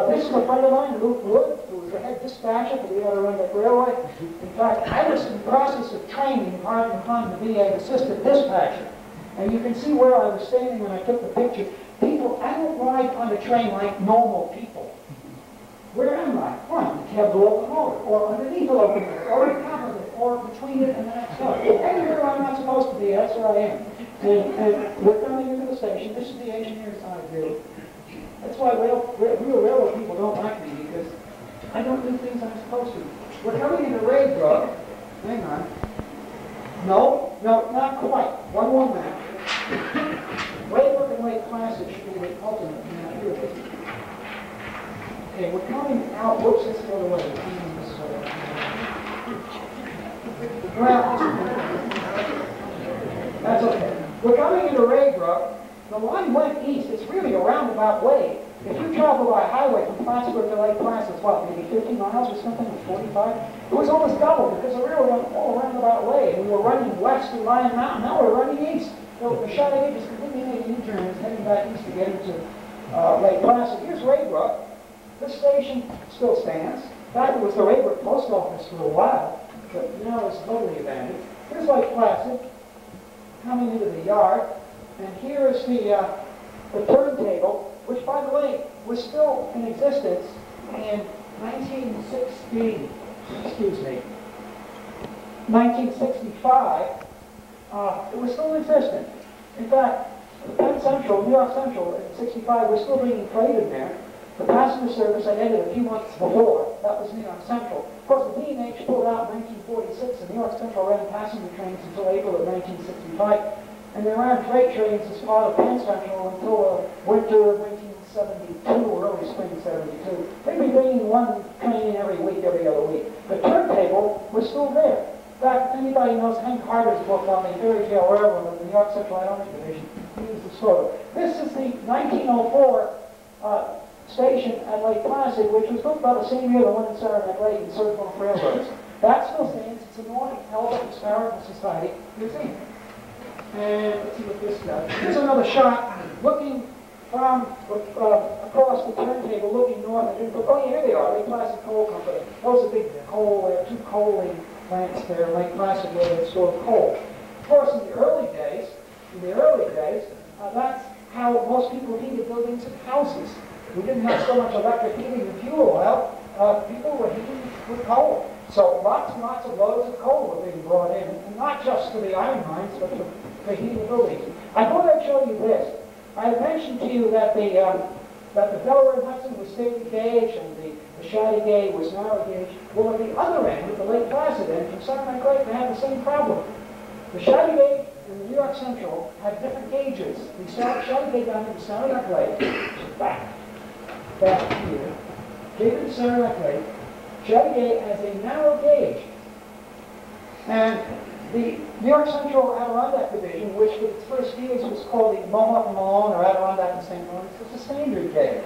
This is a friend of mine, Luke Wood, who was the head dispatcher for the Adirondack Railway. In fact, I was in the process of training hard and fun to be an assistant dispatcher. And you can see where I was standing when I took the picture. People, I don't ride on a train like normal people. Where am I? On the cab locomotive, or underneath the locomotive, or on top of it, or between it and the next car. Anywhere I'm not supposed to be, that's where I am. And we're coming into the station. This is the engineer's side view. That's why real railroad people don't like me, because I don't do things I'm supposed to. We're coming into Raybrook. Hang on. No, not quite. One more map. Raybrook and Lake Placid should be the ultimate map here. Okay, we're coming out. Whoops, this is the other way. We're coming this way. Well, that's okay. We're coming into Raybrook. The line went east. It's really a roundabout way. If you travel by highway from Plattsburgh to Lake Placid, it's what, maybe 50 miles or something, or 45? It was almost double because the railroad went all roundabout way. And we were running west to Lyon Mountain. Now we're running east. So the Shabby just completely made a U-turn. It's heading back east to get into Lake Placid. Here's Raybrook. This station still stands. In fact, it was the Raybrook post office for a while, but now it's totally abandoned. Here's Lake Placid coming into the yard. And here is the turntable, which, by the way, was still in existence in 1965. It was still in existence. In fact, Penn Central, New York Central, in 65 was still being traded there. The passenger service had ended a few months before. That was New York Central. Of course, the D&H pulled out in 1946, and New York Central ran passenger trains until April of 1965. And they ran freight trains as part of Penn Central until winter of 1972 or early spring 72. They'd be bringing one train every week, every other week. The turntable was still there. In fact, anybody knows Hank Carter's book on the Fairy Tale Railroad of the New York Central Ionic Division. He used the story. This is the 1904 station at Lake Placid, which was built about the same year the one in Saranac Lake and served both railroads. That still stands. It's a Nordic Helmet Historical Society museum. And let's see what this does. Here's another shot looking from across the turntable, looking north. Oh, yeah, here they are, Lake Placid Coal Company. Those are big coal, there are two coaling plants there, Lake Placid, where they store coal. Of course, in the early days, that's how most people heated buildings and houses. We didn't have so much electric heating and fuel oil. People were heating with coal. So lots and lots of loads of coal were being brought in, and not just for the iron mines, but for the heating buildings. I thought I'd show you this. I had mentioned to you that the Delaware and Hudson was stated gauge, and the Shatty gauge was narrow gauge. Well, at the other end, at the Lake Placid end, from Saranac Lake, they had the same problem. The Shatty gauge and the New York Central had different gauges. The Shatty gauge down to the Saranac Lake, back here, came to Saranac Lake. Shatty gauge has a narrow gauge. And the New York Central Adirondack Division, which for its first years was called the Mohawk and Malone or Adirondack and St. Lawrence, was a standard gauge.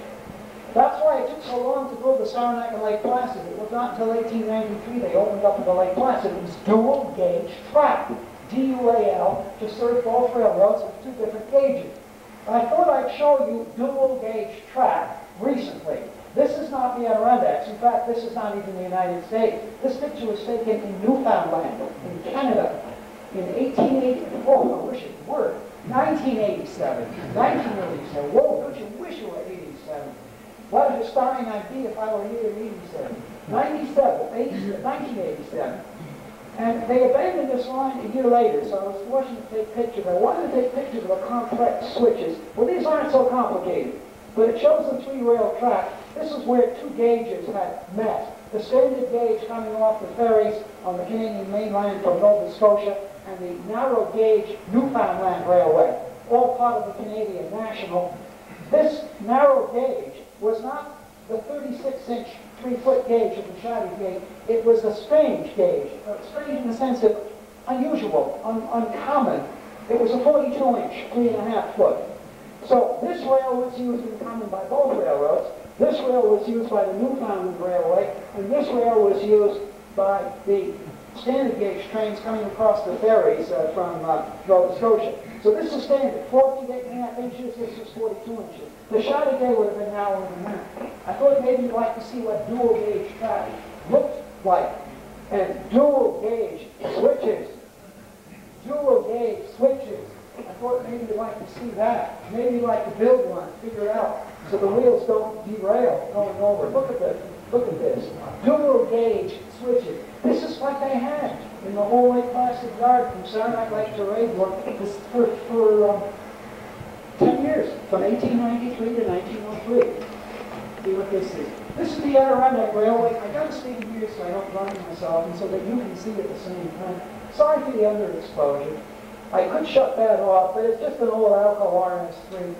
That's why it took so long to build the Saranac and Lake Placid. It was not until 1893 they opened up the Lake Placid. It was dual gauge track, DUAL, to serve both railroads with two different gauges. I thought I'd show you dual gauge track recently. This is not the Adirondacks. In fact, this is not even the United States. This picture was taken in Newfoundland, in Canada, in 1880. Oh, I wish it were. 1987. 1987. Whoa, don't you wish it were 87? What a historian I'd be if I were here in 87. 1987. And they abandoned this line a year later, so I was fortunate to take pictures. I wanted to take pictures of the complex switches. Well, these aren't so complicated, but it shows the three-rail track. This is where two gauges had met. The standard gauge coming off the ferries on the Canadian mainland from Nova Scotia, and the narrow gauge Newfoundland Railway, all part of the Canadian National. This narrow gauge was not the 36-inch 3-foot gauge of the shoddy gauge. It was the strange gauge. Strange in the sense of unusual, uncommon. It was a 42-inch, 3.5 foot. So this rail was used in common by both railroads. This rail was used by the Newfoundland Railway, and this rail was used by the standard gauge trains coming across the ferries from Nova Scotia. So this is standard, 48.5 inches, this is 42 inches. The shoddy gauge would have been narrower than that. I thought maybe you'd like to see what dual gauge track looked like. And dual gauge switches. Dual gauge switches. I thought maybe you'd like to see that. Maybe you'd like to build one, figure it out, so the wheels don't derail going over. Look at this. Look at this. Dual gauge switches. This is what they had in the whole Lake Placid yard from Saranac Lake to Raybrook for 10 years, from 1893 to 1903. See what this is. This is the Adirondack Railway. I got to stand here so I don't blind myself and so that you can see at the same time. Sorry for the underexposure. I could shut that off, but it's just an old Alco RS3.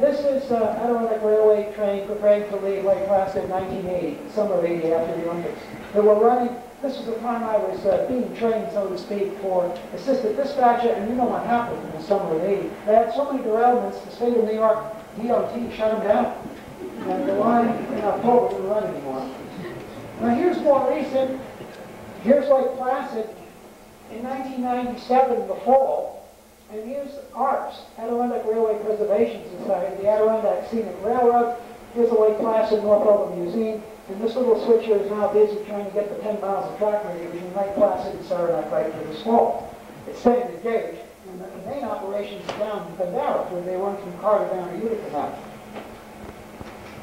This is Adirondack Railway train preparing to leave Lake Placid in 1980, summer of 80 after the Olympics. They were running, this was the time I was being trained, so to speak, for assistant dispatcher, and you know what happened in the summer of 80. They had so many derailments, the state of New York DOT shut them down. And the line in October didn't run anymore. Now here's more recent. Here's Lake Placid in 1997, the fall. And here's ARPS, Adirondack Railway Preservation Society, the Adirondack Scenic Railroad. Here's the Lake Placid North Museum. And this little switcher is now busy trying to get the 10 miles of track radius between Lake Placid and Saranac Lake for this fall. It's standard gauge. And the main operation is down in Bandera, where they run from Carter down to Utica now.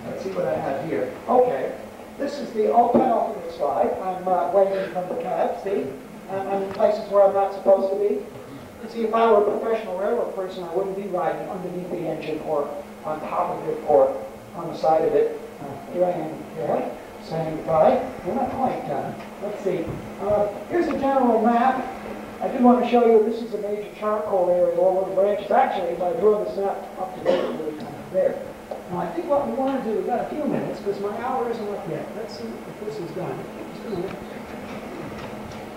Let's see what I have here. Okay. This is the penultimate slide. I'm waving from the cab, see? I'm in places where I'm not supposed to be. See, if I were a professional railroad person, I wouldn't be riding underneath the engine or on top of it or on the side of it. Here I am here, saying goodbye. We're not quite done. Let's see. Here's a general map. I did want to show you this is a major charcoal area, all over the branches. Actually, if I draw this map up to date, it would kind of there. Now, I think what we want to do, we've got a few minutes, because my hour isn't up yet. Let's see if this is done. Just a minute.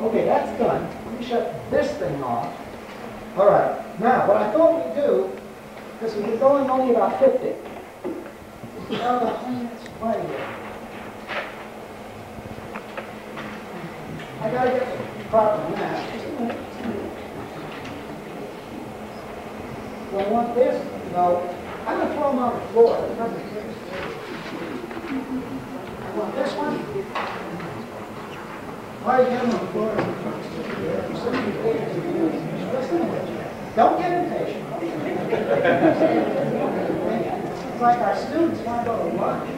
Okay, that's done. Let me shut this thing off. All right. Now, what I thought we'd do, because we're going only about 50. About 10 minutes right here. I got to get the proper map. Just a minute. Do I want this? No. I'm going to throw them on the floor. I want this one. Why are you getting on the floor? Don't get impatient. It's like our students want to go to lunch.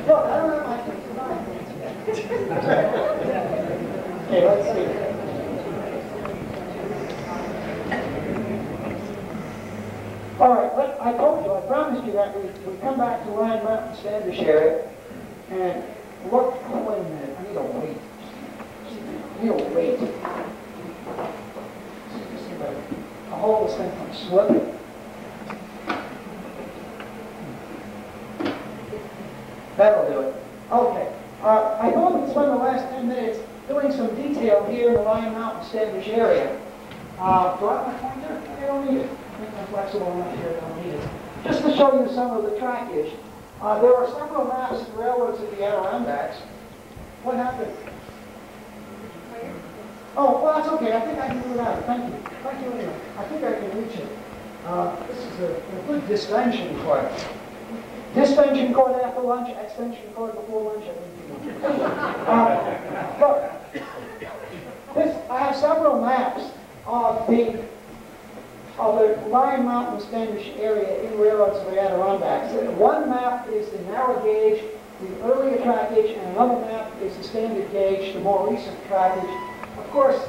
Look, I don't have my things tonight. Okay, let's see. All right, I told you, I promised you that we come back to Lyon Mountain Standish area and look. Oh, wait a minute, I need a weight. I need a weight. I'll hold this thing from slipping. That'll do it. Okay. I thought we'd spend the last 10 minutes doing some detail here in the Lyon Mountain Standish area. Do I have my pointer? I don't need it. I think my flexible enough here if I need it. Just to show you some of the trackage, there are several maps of railroads at the Adirondacks. What happened? Oh, well, that's okay. I think I can do that. Thank you. Thank you anyway. I think I can reach it. This is a good distension cord. Distension cord after lunch, extension cord before lunch. Look, I have several maps of the Lyon Mountain Standish area in railroads of the Adirondacks. One map is the narrow gauge, the earlier trackage, and another map is the standard gauge, the more recent trackage. Of course,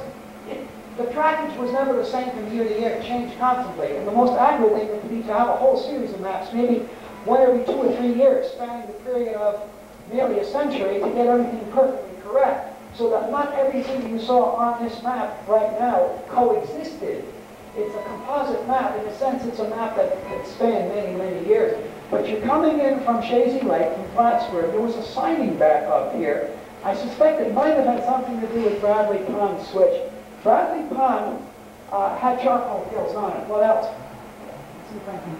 the trackage was never the same from year to year. It changed constantly. And the most accurate thing would be to have a whole series of maps, maybe one every 2 or 3 years, spanning the period of nearly a century to get everything perfectly correct, so that not everything you saw on this map right now coexisted. It's a composite map. In a sense, it's a map that spanned many, many years. But you're coming in from Shazy Lake, from Plattsburgh. There was a signing back up here. I suspect it might have had something to do with Bradley Pond switch. Bradley Pond had charcoal fills on it. What else? Let's see if I can.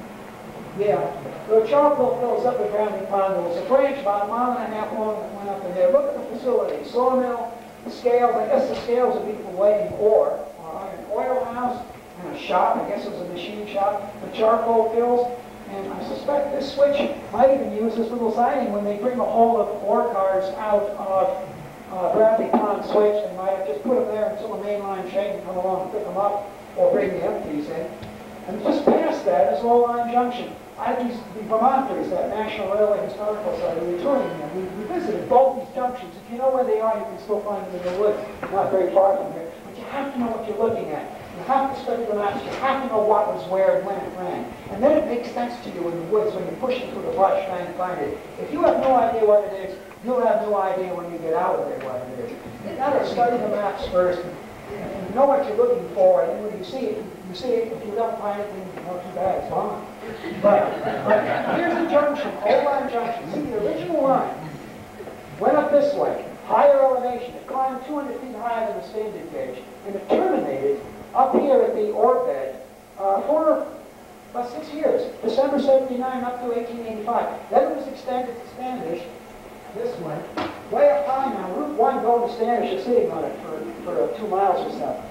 Yeah, there were charcoal fills up at Bradley Pond. There was a branch about 1.5 miles long that went up in there. Look at the facility. Sawmill, the scales. I guess the scales would be for weighing ore. An oil house and a shop. I guess it was a machine shop. The charcoal fills. And I suspect this switch might even use this little siding when they bring a whole of ore cars out of Bradley Pond switch. They might have just put them there until the mainline train can come along and pick them up or bring the empties in. And just past that is Lowline Junction. The Vermonters, that National Railway Historical Society, we were touring them. We visited both these junctions. If you know where they are, you can still find them in the woods. Not very far from here. But you have to know what you're looking at. You have to study the maps. You have to know what was where and when it ran. And then it makes sense to you in the woods when you're pushing through the brush trying to find it. If you have no idea what it is, you'll have no idea when you get out of there what it is. You've got to study the maps first and know what you're looking for. And then when you see it, you see it. If you don't find it, then not too bad, it's gone. But here's the junction, Old Line Junction. See, the original line went up this way, higher elevation. It climbed 200 feet higher than the standard gauge. And it terminated up here at the ore bed for about 6 years, December 79 up to 1885. Then it was extended to Standish this way, way up high now. Route 1 going to Standish is sitting on it for 2 miles or so.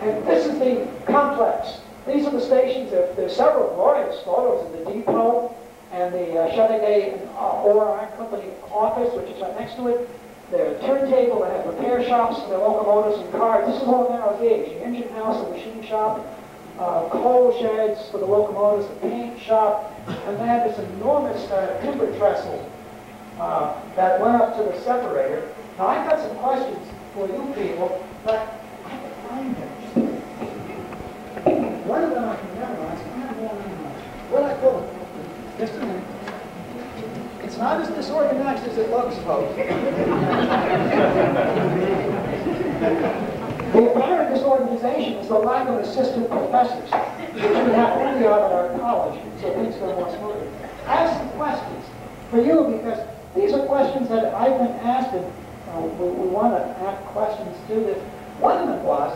And this is the complex. These are the stations. There's several glorious photos of the depot and the Chevrolet Ore Iron Company office, which is right next to it. The turntable, they have repair shops for their locomotives and cars. This is all narrow gauge. The engine house, the machine shop, coal sheds for the locomotives, the paint shop, and they had this enormous timber trestle that went up to the separator. Now, I've got some questions for you people, but I have to find them. One of them I can memorize. Where'd I pull it? Just a minute. It's not as disorganized as it looks, folks. The apparent disorganization is the lack of assistant professors, which we have only out at our college, so things go more smoothly. Ask some questions for you, because these are questions that I've been asked, and we want to ask questions to this. One of them was,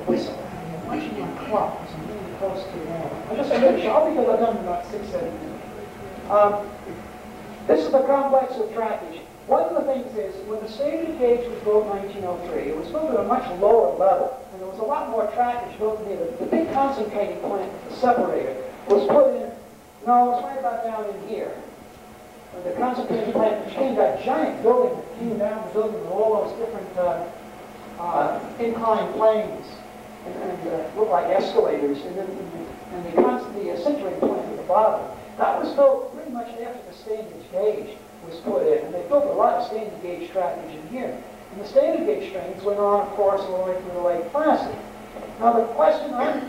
whistle. I'm watching my clock, because I'm really close to the wall. I'll just finish. I'll be done in about 6, 7 minutes. This is the complex of trackage. One of the things is, when the standard gauge was built in 1903, it was built at a much lower level, and there was a lot more trackage built in here. The big concentrating plant, the separator, was put in, no, it was right about down in here. The concentrating plant became that giant building that came down the building with all those different inclined planes and looked like escalators, and the sintering plant at the bottom. That was built pretty much after the standard gauge was put in, and they built a lot of standard gauge trackage in here. And the standard gauge trains went on, of course, all the way through the Lake Placid. Now, the question I've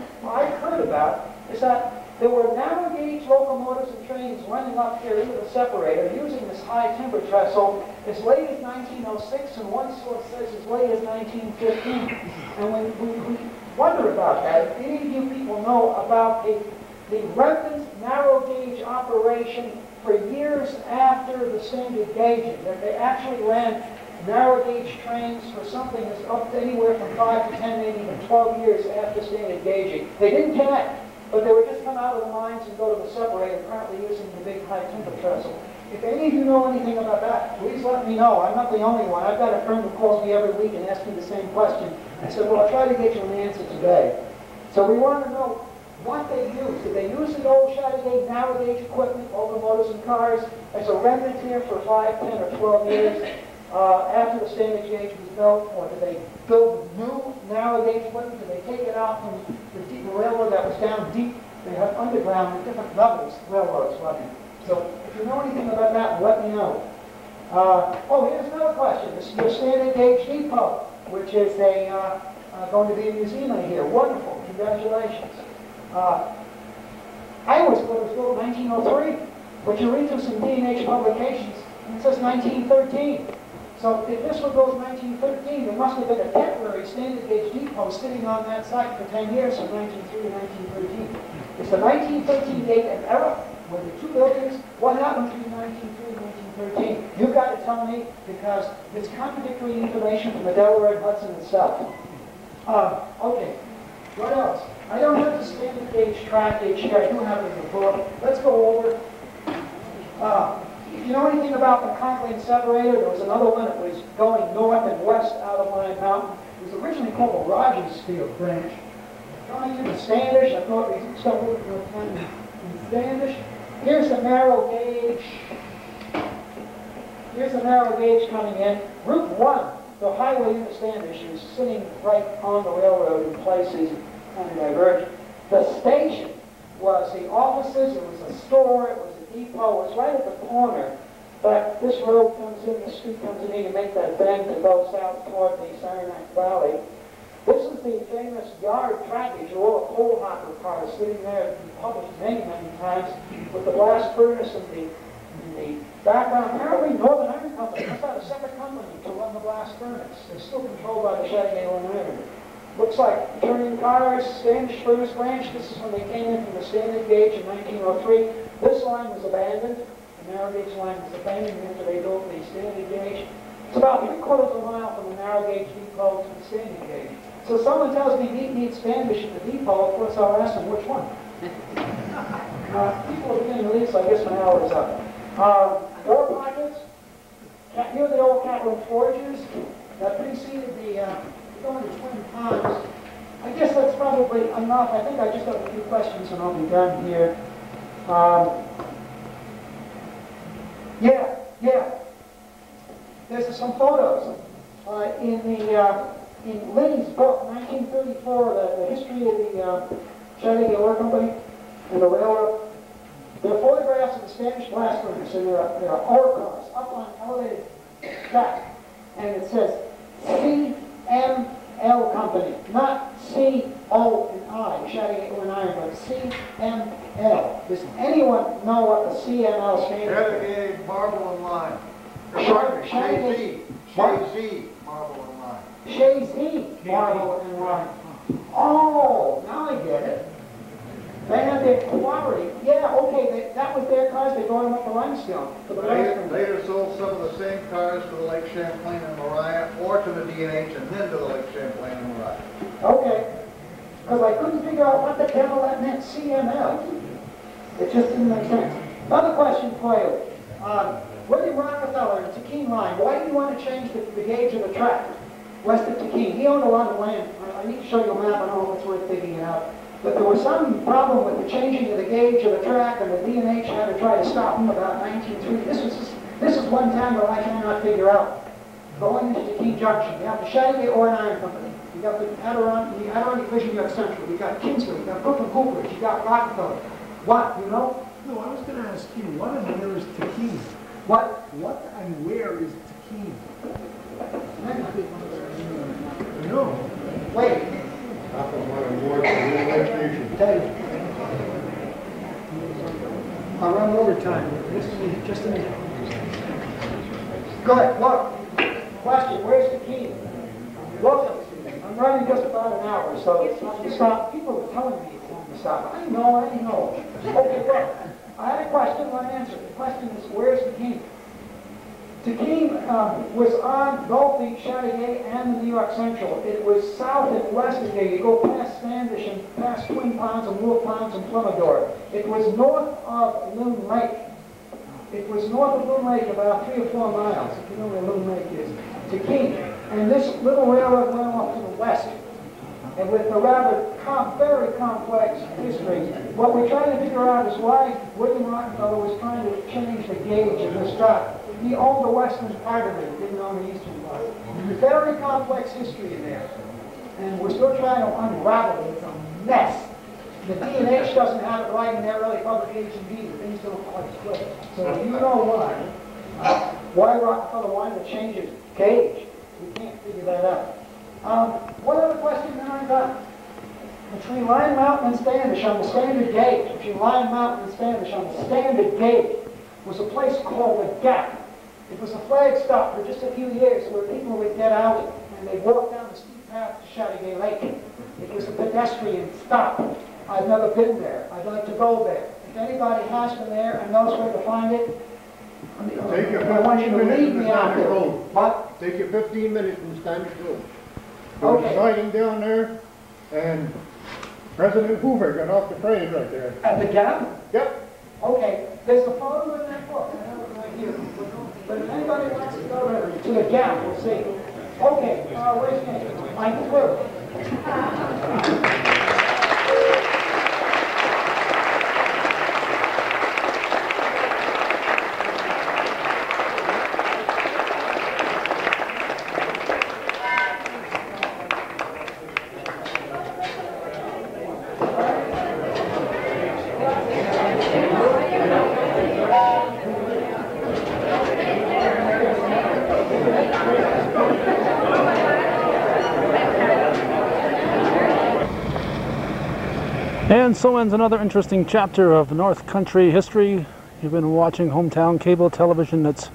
heard about is that there were narrow gauge locomotives and trains running up here into the separator using this high timber trestle as late as 1906, and one source says as late as 1915. And when we wonder about that, if any of you people know about the remnant narrow gauge operation for years after the standard gauging, that they actually ran narrow gauge trains for something that's up to anywhere from 5 to 10, maybe even 12 years after standard gauging. They didn't connect. but they would just come out of the mines and go to the separator, currently using the big high timber trestle. If any of you know anything about that, please let me know. I'm not the only one. I've got a friend who calls me every week and asks me the same question. I said, well, I'll try to get you an answer today. So we want to know what they used. Did they use the old shattered gauge, narrow gauge equipment, locomotives and cars, as a remnant here for 5, 10, or 12 years after the standard gauge was built? Or did they build new narrow gauge equipment? Did they take it out from the deep railroad that was down deep? They have underground at different levels, railroads running. So if you know anything about that, let me know. Oh, here's another question. This is your standard gauge depot, which is going to be a museum here. Wonderful. Congratulations. I always thought it was built in 1903, but you read through some D&H publications, and it says 1913. So if this one goes 1913, there must have been a temporary standard gauge depot sitting on that site for 10 years, from 1903 to 1913. Is the 1913 date an error? Were there two buildings? What happened between 1903 and 1913? You've got to tell me, because it's contradictory information from the Delaware and Hudson itself. Okay, what else? I don't have the standard gauge track gauge here. I do have it in the book. Let's go over. If you know anything about the Conklin separator, there was another one that was going north and west out of Lyon Mountain. It was originally called the Rogers Field branch. Going into Standish, I thought we stumbled into a town in Standish. Here's the narrow gauge. Here's the narrow gauge coming in. Route 1, the highway into Standish, is sitting right on the railroad in places and divergent. The station was the offices, it was a store, it was a depot, it was right at the corner. But this road comes in, the street comes in, you make that bend to go south toward the Saranac Valley. This is the famous yard trackage, all the coal hopper cars sitting there, it's been published many, many times, with the blast furnace in the background. Apparently Northern Iron Company must have a separate company to run the blast furnace. They're still controlled by the Chateau Iron. Looks like turning cars, Standish Furnace Branch. This is when they came in from the standard gauge in 1903. This line was abandoned. The narrow gauge line was abandoned after they built the standard gauge. It's about 3/4 of a mile from the narrow gauge depot to the standard gauge. So someone tells me meet Standish at the depot, of course I'll ask them which one. People are beginning to leave, so I guess my hour is up. Door pockets. Here are the old Catlin forges that preceded the going to Twin Ponds. I guess that's probably enough. I think I just have a few questions and I'll be done here. There's some photos in Liddy's book, 1934, the history of the Chateau Company and the railroad. There are photographs of the Standish blast furnace, and there are ore cars up on elevated track, and it says CML Company, not C-O-N-I, Chateau and Iron, but CML. Does anyone know what the CML stands for? Chateau Marble and Lime. Chateau Marble and Lime. Chazy Marble and Lime. Oh, now I get it. They had their quarry. Yeah, okay, that was their cars. They brought them up to limestone. For the Later sold some of the same cars to the Lake Champlain and Mariah, or to the D&H, and then to the Lake Champlain and Mariah. Okay. Because I couldn't figure out what the devil that meant, CML. It just didn't make sense. Another question for you. William Rockefeller and Tequine Line, why did you want to change the gauge of the track west of Tequine? He owned a lot of land. I need to show you a map. I don't know if it's worth digging it out. But there was some problem with the changing of the gauge of the track, and the D&H had to try to stop them about 1903. This is one time that I cannot figure out. Going into Tequine Junction, you have the Chateau Ore and Iron Company. You got the Adirondack Division, you got Central. You got Kingsford, you got Brooklyn Cooperage, you got Rockefeller. What, you know? No, I was going to ask you, what and where is Tequine? What? What and where is Tequine? No. Wait. Tell you. I'll run overtime. Just a minute. Go ahead, look. Question, where's the key? Look, I'm running just about an hour, so it's time to stop. People are telling me it's time to stop. I know. Okay, look. I had a question, one answer. The question is, where's the key? Tequin was on Gulf Beach, Chateauguay, and the New York Central. It was south and west of there. You go past Standish and past Twin Ponds and Wolf Ponds and Plymouth. It was north of Loon Lake. It was north of Loon Lake about 3 or 4 miles, if you know where Loon Lake is. Tequin. And this little railroad went off to the west. And with a rather very complex history, what we're trying to figure out is why William Rockefeller was trying to change the gauge of this dock. He owned the western part of it, didn't own the eastern part. Very complex history in there. And we're still trying to unravel it. It's a mess. The D&H doesn't have it right in their early publications either. Things don't quite click. So if you know why Rockefeller wanted to change his gauge, we can't figure that out. One other question that I got. Between Lyon Mountain and Standish on the standard gauge, between Lyon Mountain and Standish on the standard gauge, was a place called the Gap. It was a flag stop for just a few years where people would get out and they'd walk down the steep path to Chateauguay Lake. It was a pedestrian stop. I've never been there. I'd like to go there. If anybody has been there and knows where to find it, I want you to lead me out there. What? Take you 15 minutes from Standish Road. Okay. Siding down there, and President Hoover got off the train right there. At the Gap? Yep. Okay. There's a photo in that book. I have it right here. But if anybody wants to go to the Gap, we'll see. Okay. Where's Ken? I'm through. And so ends another interesting chapter of North Country history. You've been watching hometown cable television that's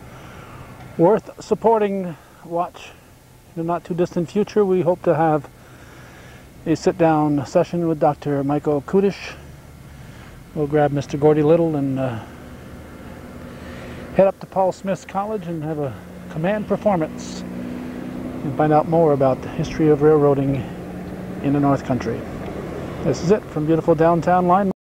worth supporting. Watch in the not too distant future. We hope to have a sit-down session with Dr. Michael Kudish. We'll grab Mr. Gordy Little and head up to Paul Smith's College and have a command performance and find out more about the history of railroading in the North Country. This is it from beautiful downtown Lyon.